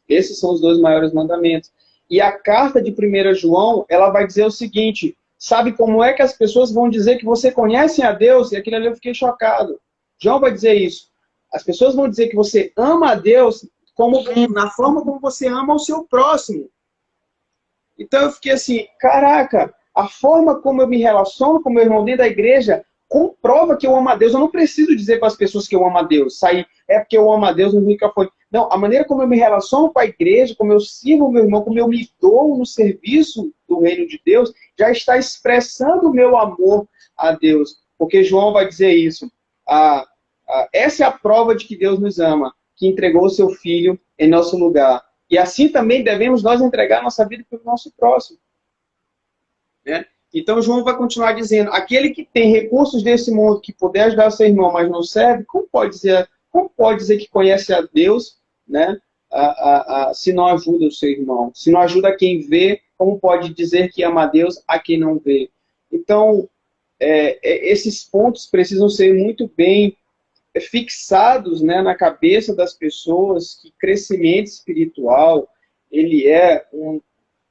Esses são os 2 maiores mandamentos. E a carta de 1 João, ela vai dizer o seguinte, sabe como é que as pessoas vão dizer que você conhece a Deus? E aquilo ali eu fiquei chocado. João vai dizer isso. As pessoas vão dizer que você ama a Deus na forma como você ama o seu próximo. Então eu fiquei assim, caraca, a forma como eu me relaciono com meu irmão dentro da igreja comprova que eu amo a Deus. Eu não preciso dizer para as pessoas que eu amo a Deus. Sair, é porque eu amo a Deus, nunca foi. Não, a maneira como eu me relaciono com a igreja, como eu sirvo o meu irmão, como eu me dou no serviço do reino de Deus, já está expressando o meu amor a Deus. Porque João vai dizer isso. Essa é a prova de que Deus nos ama, que entregou o seu Filho em nosso lugar. E assim também devemos nós entregar nossa vida para o nosso próximo. Né? Então João vai continuar dizendo, aquele que tem recursos desse mundo, que puder ajudar o seu irmão, mas não serve, como pode dizer que conhece a Deus, né? Se não ajuda o seu irmão? Se não ajuda quem vê, como pode dizer que ama a Deus a quem não vê? Então, esses pontos precisam ser muito bem fixados, né, na cabeça das pessoas, que crescimento espiritual, ele é um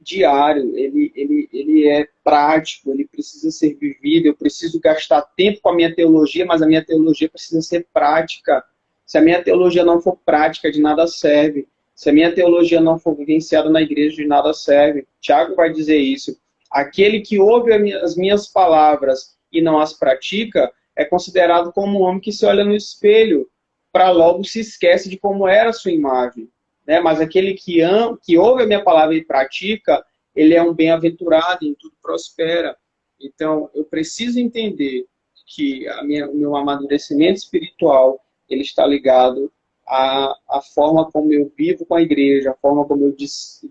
diário, ele é prático, ele precisa ser vivido, eu preciso gastar tempo com a minha teologia, mas a minha teologia precisa ser prática. Se a minha teologia não for prática, de nada serve. Se a minha teologia não for vivenciada na igreja, de nada serve. Tiago vai dizer isso. Aquele que ouve as minhas palavras e não as pratica, é considerado como um homem que se olha no espelho, para logo se esquece de como era a sua imagem. Né? Mas aquele que ouve a minha palavra e pratica, ele é um bem-aventurado, em tudo prospera. Então, eu preciso entender que o meu amadurecimento espiritual, ele está ligado à forma como eu vivo com a igreja, a forma como eu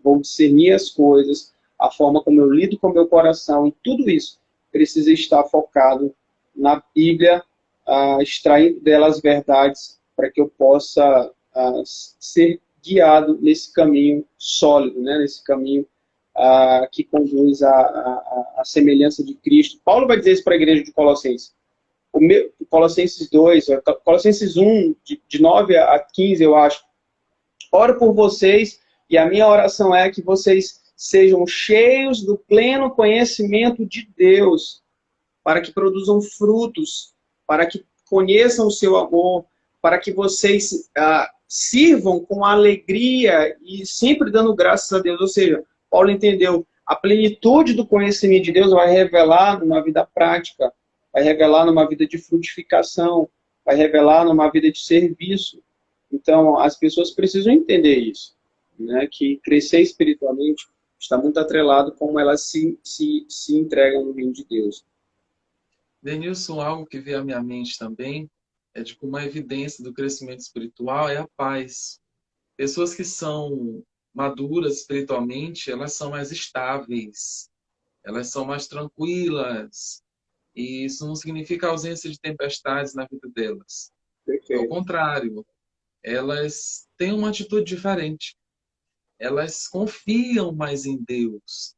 vou discernir as coisas, a forma como eu lido com o meu coração, e tudo isso precisa estar focado na Bíblia, extraindo dela as verdades, para que eu possa ser guiado nesse caminho sólido, né? Nesse caminho que conduz à semelhança de Cristo. Paulo vai dizer isso para a igreja de Colossenses. Colossenses 2, Colossenses 1, de 9 a 15, eu acho. Oro por vocês, e a minha oração é que vocês sejam cheios do pleno conhecimento de Deus, para que produzam frutos, para que conheçam o seu amor, para que vocês sirvam com alegria e sempre dando graças a Deus. Ou seja, Paulo entendeu, a plenitude do conhecimento de Deus vai revelar numa vida prática, vai revelar numa vida de frutificação, vai revelar numa vida de serviço. Então, as pessoas precisam entender isso, né? Que crescer espiritualmente está muito atrelado como elas se entregam no reino de Deus. Denilson, algo que veio à minha mente também é de como uma evidência do crescimento espiritual é a paz. Pessoas que são maduras espiritualmente, elas são mais estáveis, elas são mais tranquilas, e isso não significa ausência de tempestades na vida delas. Ao contrário, elas têm uma atitude diferente. Elas confiam mais em Deus.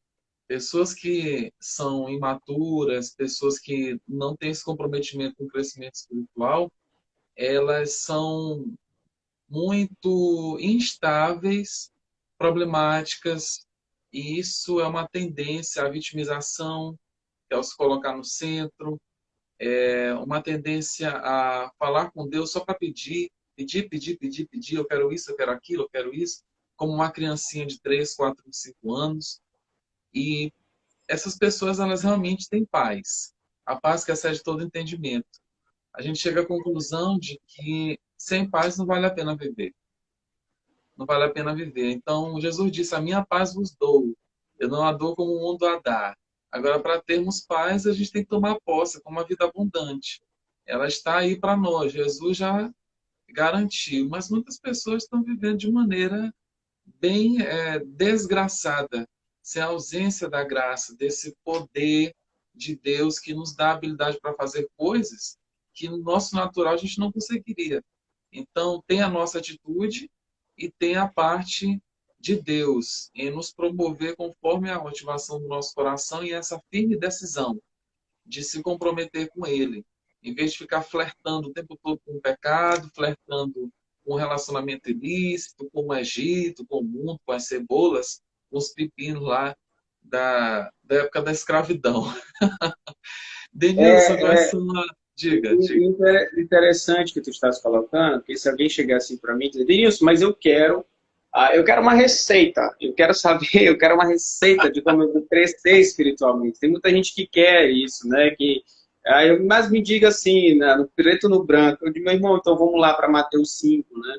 Pessoas que são imaturas, pessoas que não têm esse comprometimento com o crescimento espiritual, elas são muito instáveis, problemáticas, e isso é uma tendência à vitimização, que é o se colocar no centro, é uma tendência a falar com Deus só para pedir, eu quero isso, eu quero aquilo, eu quero isso, como uma criancinha de 3, 4, 5 anos. E essas pessoas, elas realmente têm paz. A paz que excede todo entendimento. A gente chega à conclusão de que sem paz não vale a pena viver. Não vale a pena viver. Então, Jesus disse, a minha paz vos dou. Eu não a dou como o mundo a dá. Agora, para termos paz, a gente tem que tomar posse com uma vida abundante. Ela está aí para nós. Jesus já garantiu. Mas muitas pessoas estão vivendo de maneira bem desgraçada, sem a ausência da graça, desse poder de Deus que nos dá habilidade para fazer coisas que no nosso natural a gente não conseguiria. Então, tem a nossa atitude e tem a parte de Deus em nos promover conforme a motivação do nosso coração e essa firme decisão de se comprometer com Ele, em vez de ficar flertando o tempo todo com o pecado, flertando com o relacionamento ilícito, com o Egito, com o mundo, com as cebolas, com os pepinos lá da época da escravidão. Denilson, quais são a... Diga. Interessante que tu estás colocando, porque se alguém chegar assim para mim e dizer, Denilson, mas eu quero uma receita, eu quero saber, eu quero uma receita de como eu vou crescer espiritualmente. Tem muita gente que quer isso, né? Que Mas me diga assim, né, no preto no branco. Eu digo, meu irmão, então vamos lá para Mateus 5, né?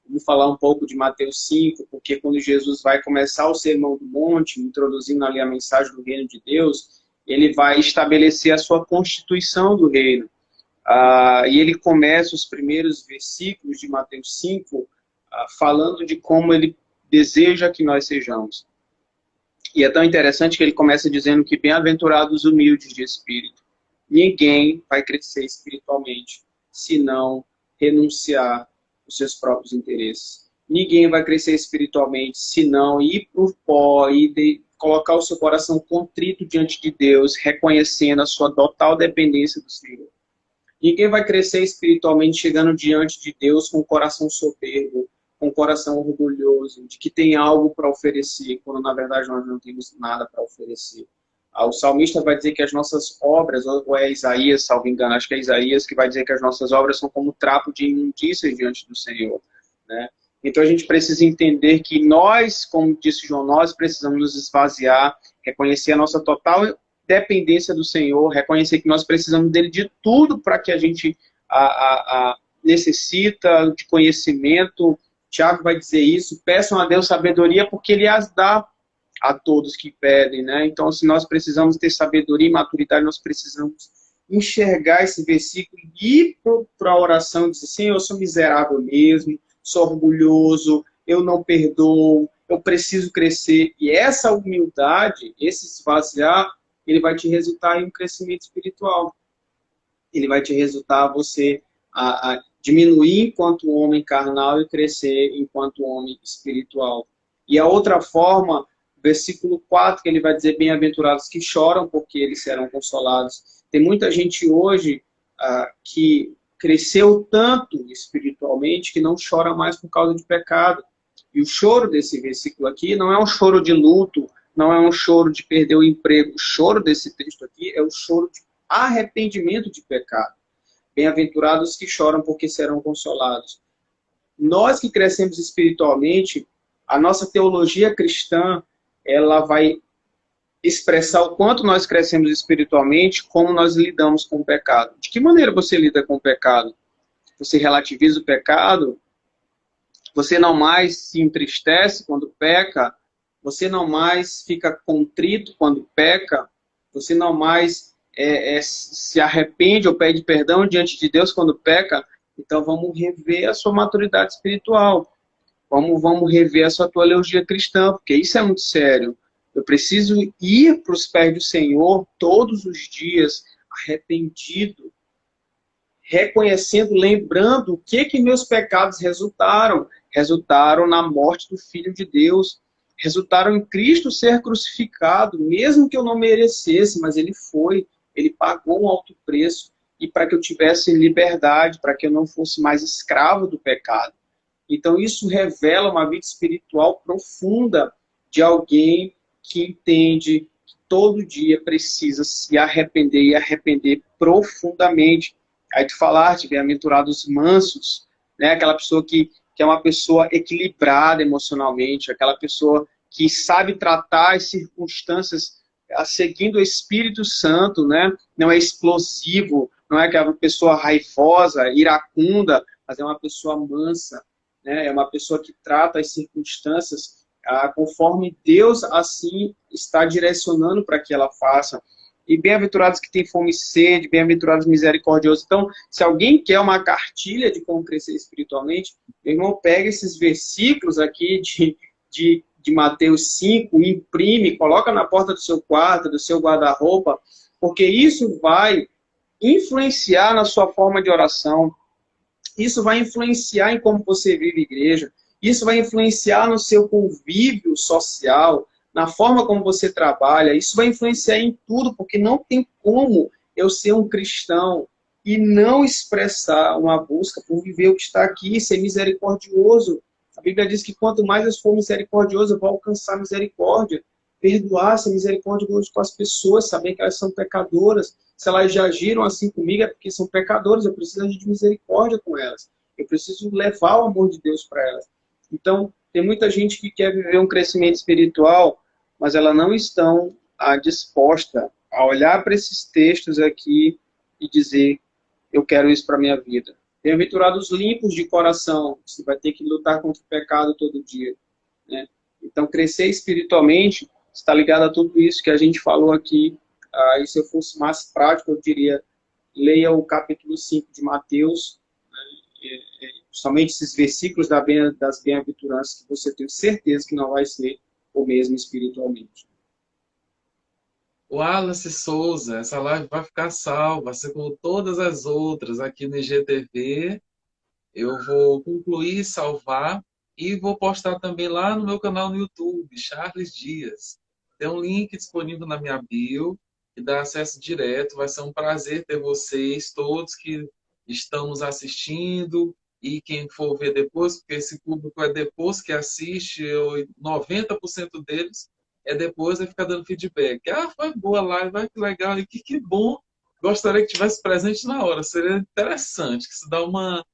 Vamos falar um pouco de Mateus 5, porque quando Jesus vai começar o Sermão do Monte, introduzindo ali a mensagem do reino de Deus, ele vai estabelecer a sua constituição do reino. E ele começa os primeiros versículos de Mateus 5 falando de como ele deseja que nós sejamos. E é tão interessante que ele começa dizendo que bem-aventurados os humildes de espírito. Ninguém vai crescer espiritualmente se não renunciar os seus próprios interesses. Ninguém vai crescer espiritualmente se não ir para o pó e colocar o seu coração contrito diante de Deus, reconhecendo a sua total dependência do Senhor. Ninguém vai crescer espiritualmente chegando diante de Deus com o coração soberbo, com o coração orgulhoso, de que tem algo para oferecer, quando na verdade nós não temos nada para oferecer. O salmista vai dizer que as nossas obras, ou é Isaías, salvo engano, acho que é Isaías que vai dizer que as nossas obras são como trapo de imundícia diante do Senhor, né? Então a gente precisa entender que nós, como disse João, nós precisamos nos esvaziar, reconhecer a nossa total dependência do Senhor, reconhecer que nós precisamos dele de tudo para que a gente necessita de conhecimento. Tiago vai dizer isso, peçam a Deus sabedoria porque ele as dá a todos que pedem, né? Então, se nós precisamos ter sabedoria e maturidade, nós precisamos enxergar esse versículo e ir para a oração e dizer, Senhor, eu sou miserável mesmo, sou orgulhoso, eu não perdoo, eu preciso crescer. E essa humildade, esse esvaziar, ele vai te resultar em um crescimento espiritual. Ele vai te resultar você a diminuir enquanto homem carnal e crescer enquanto homem espiritual. E a outra forma, versículo 4, que ele vai dizer, bem-aventurados que choram, porque eles serão consolados. Tem muita gente hoje que cresceu tanto espiritualmente que não chora mais por causa de pecado. E o choro desse versículo aqui não é um choro de luto, não é um choro de perder o emprego. O choro desse texto aqui é o choro de arrependimento de pecado. Bem-aventurados que choram, porque serão consolados. Nós que crescemos espiritualmente, a nossa teologia cristã, ela vai expressar o quanto nós crescemos espiritualmente, como nós lidamos com o pecado. De que maneira você lida com o pecado? Você relativiza o pecado? Você não mais se entristece quando peca? Você não mais fica contrito quando peca? Você não mais se arrepende ou pede perdão diante de Deus quando peca? Então vamos rever a sua maturidade espiritual. Vamos rever a sua teologia cristã, porque isso é muito sério. Eu preciso ir para os pés do Senhor todos os dias, arrependido, reconhecendo, lembrando o que meus pecados resultaram. Resultaram na morte do Filho de Deus. Resultaram em Cristo ser crucificado, mesmo que eu não merecesse, mas ele foi. Ele pagou um alto preço. E para que eu tivesse liberdade, para que eu não fosse mais escravo do pecado. Então isso revela uma vida espiritual profunda de alguém que entende que todo dia precisa se arrepender e arrepender profundamente. Aí tu falaste, bem-aventurados mansos, né? Aquela pessoa que é uma pessoa equilibrada emocionalmente, aquela pessoa que sabe tratar as circunstâncias seguindo o Espírito Santo, né? Não é explosivo, não é aquela pessoa raivosa, iracunda, mas é uma pessoa mansa, né? É uma pessoa que trata as circunstâncias conforme Deus assim está direcionando para que ela faça. E bem-aventurados que têm fome e sede, bem-aventurados misericordiosos. Então, se alguém quer uma cartilha de como crescer espiritualmente, meu irmão, pega esses versículos aqui de Mateus 5, imprime, coloca na porta do seu quarto, do seu guarda-roupa, porque isso vai influenciar na sua forma de oração, isso vai influenciar em como você vive igreja, isso vai influenciar no seu convívio social, na forma como você trabalha, isso vai influenciar em tudo, porque não tem como eu ser um cristão e não expressar uma busca por viver o que está aqui, ser misericordioso. A Bíblia diz que quanto mais eu for misericordioso, eu vou alcançar misericórdia. Perdoar, ser misericordioso com as pessoas, saber que elas são pecadoras. Se elas já agiram assim comigo, é porque são pecadoras, eu preciso agir de misericórdia com elas. Eu preciso levar o amor de Deus para elas. Então, tem muita gente que quer viver um crescimento espiritual, mas ela não estão disposta a olhar para esses textos aqui e dizer, eu quero isso para minha vida. Bem-aventurados os limpos de coração, você vai ter que lutar contra o pecado todo dia, né? Então, crescer espiritualmente está ligado a tudo isso que a gente falou aqui. E se eu fosse mais prático, eu diria, leia o capítulo 5 de Mateus, né? Somente esses versículos das bem-aventuranças, que você tem certeza que não vai ser o mesmo espiritualmente. O Wallace Souza, essa live vai ficar salva, assim como todas as outras aqui no IGTV. Eu vou concluir, salvar e vou postar também lá no meu canal no YouTube, Charles Dias. Tem um link disponível na minha bio que dá acesso direto. Vai ser um prazer ter vocês todos que estão nos assistindo e quem for ver depois, porque esse público é depois que assiste, 90% deles é depois e fica dando feedback. Ah, foi boa a live, vai que legal, e que bom. Gostaria que tivesse presente na hora, seria interessante, que se dá uma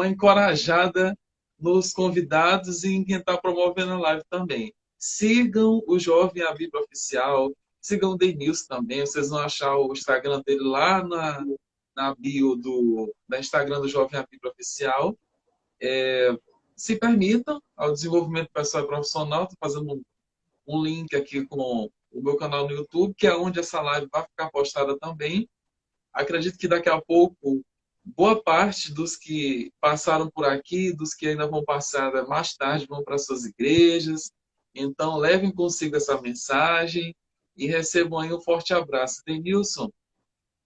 encorajada nos convidados e em quem está promovendo a live também. Sigam o Jovem a Bíblia Oficial, sigam o Denilson também, vocês vão achar o Instagram dele lá na bio da Instagram do Jovem a Bíblia Oficial. Se permitam ao desenvolvimento pessoal e profissional, estou fazendo um link aqui com o meu canal no YouTube, que é onde essa live vai ficar postada também. Acredito que daqui a pouco boa parte dos que passaram por aqui, dos que ainda vão passar mais tarde, vão para suas igrejas. Então, levem consigo essa mensagem e recebam aí um forte abraço. Denilson,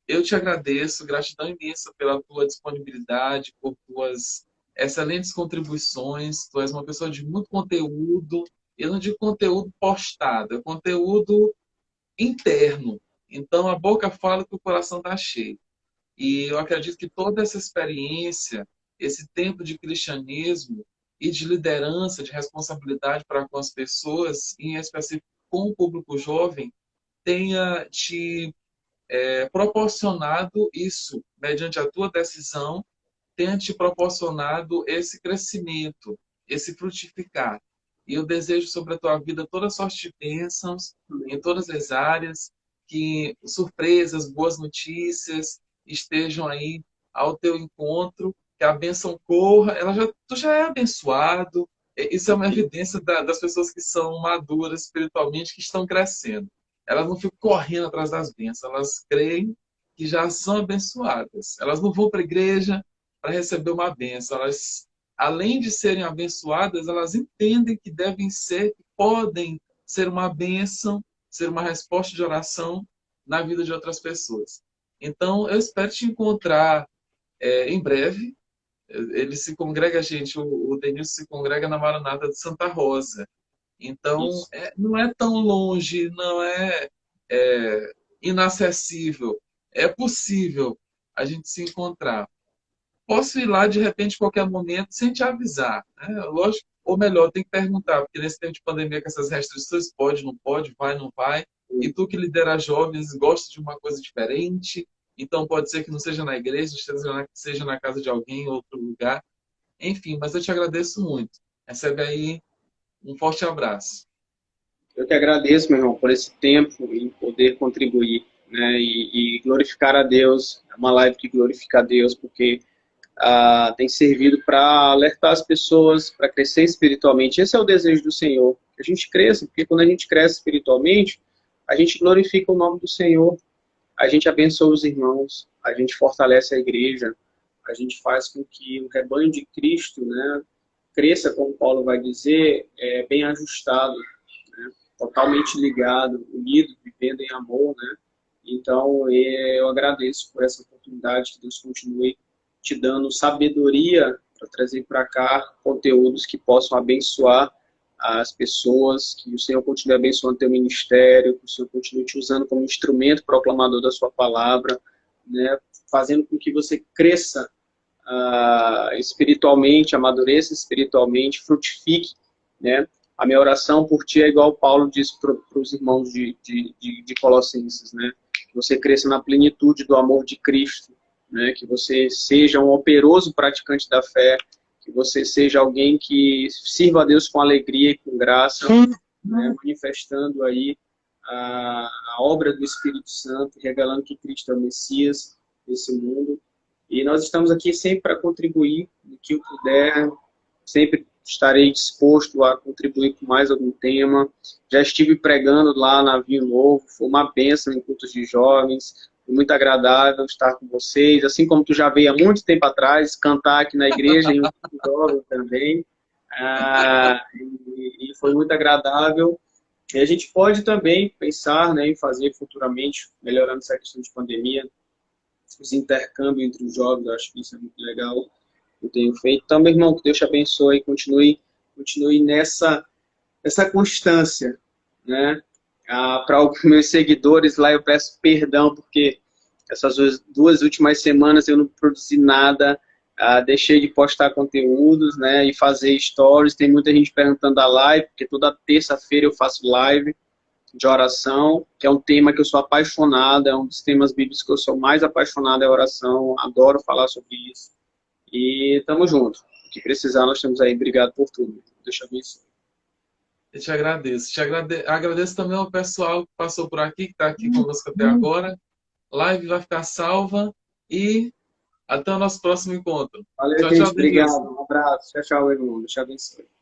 eu te agradeço, gratidão imensa pela tua disponibilidade, por tuas excelentes contribuições. Tu és uma pessoa de muito conteúdo. Eu não digo conteúdo postado, é conteúdo interno. Então, a boca fala que o coração está cheio. E eu acredito que toda essa experiência, esse tempo de cristianismo e de liderança, de responsabilidade para com as pessoas, em específico com o público jovem, tenha te proporcionado isso, mediante a tua decisão, tenha te proporcionado esse crescimento, esse frutificar. E eu desejo sobre a tua vida toda sorte de bênçãos em todas as áreas, que surpresas, boas notícias estejam aí ao teu encontro, que a bênção corra. Tu já é abençoado. Isso é uma evidência das pessoas que são maduras espiritualmente, que estão crescendo. Elas não ficam correndo atrás das bênçãos, elas creem que já são abençoadas. Elas não vão para a igreja para receber uma bênção. Elas, além de serem abençoadas, elas entendem que devem ser, que podem ser uma bênção, ser uma resposta de oração na vida de outras pessoas. Então, eu espero te encontrar em breve. Ele se congrega, gente, o Denilson se congrega na Maranata de Santa Rosa. Então, não é tão longe, não é inacessível. É possível a gente se encontrar. Posso ir lá de repente, em qualquer momento, sem te avisar, né? Lógico, ou melhor, tem que perguntar, porque nesse tempo de pandemia, com essas restrições, pode, não pode, vai, não vai. E tu que lidera jovens, gosta de uma coisa diferente, então pode ser que não seja na igreja, seja na casa de alguém, em outro lugar. Enfim, mas eu te agradeço muito. Recebe aí um forte abraço. Eu que agradeço, meu irmão, por esse tempo e poder contribuir, né, e glorificar a Deus. É uma live que glorifica a Deus, porque tem servido para alertar as pessoas, para crescer espiritualmente. Esse é o desejo do Senhor, que a gente cresça, porque quando a gente cresce espiritualmente, a gente glorifica o nome do Senhor, a gente abençoa os irmãos, a gente fortalece a igreja, a gente faz com que o rebanho de Cristo, né, cresça, como Paulo vai dizer, bem ajustado, né, totalmente ligado, unido, vivendo em amor, né? Então, eu agradeço por essa oportunidade, que Deus continue te dando sabedoria para trazer para cá conteúdos que possam abençoar as pessoas, que o Senhor continue abençoando teu ministério, que o Senhor continue te usando como instrumento proclamador da sua palavra, né, fazendo com que você cresça espiritualmente, amadureça espiritualmente, frutifique, né? A minha oração por ti é igual Paulo disse para os irmãos de Colossenses, né? Que você cresça na plenitude do amor de Cristo, né? Que você seja um operoso praticante da fé, que você seja alguém que sirva a Deus com alegria e com graça, né? Manifestando aí a obra do Espírito Santo, revelando que Cristo é o Messias, nesse mundo. E nós estamos aqui sempre para contribuir no que eu puder, sempre estarei disposto a contribuir com mais algum tema. Já estive pregando lá na Vinho Novo, foi uma bênção em cultos de jovens, foi muito agradável estar com vocês, assim como tu já veio há muito tempo atrás, cantar aqui na igreja em um culto jovem também, e foi muito agradável. E a gente pode também pensar, né, em fazer futuramente, melhorando essa questão de pandemia, os intercâmbios entre os jovens, eu acho que isso é muito legal, eu tenho feito. Então, meu irmão, que Deus te abençoe e continue nessa constância, né? Para os meus seguidores lá, eu peço perdão, porque essas duas últimas semanas eu não produzi nada, deixei de postar conteúdos, né, e fazer stories. Tem muita gente perguntando da live, porque toda terça-feira eu faço live de oração, que é um tema que eu sou apaixonado, é um dos temas bíblicos que eu sou mais apaixonado, é a oração, adoro falar sobre isso. E tamo junto. O que precisar, nós estamos aí. Obrigado por tudo. Deixa eu abençoe. Eu te agradeço. Agradeço também ao pessoal que passou por aqui, que está aqui conosco até agora. Live vai ficar salva e até o nosso próximo encontro. Valeu, Tchau, tchau, gente. Obrigado. Denilson. Um abraço. Tchau, tchau, irmão. Deixa eu abençoe.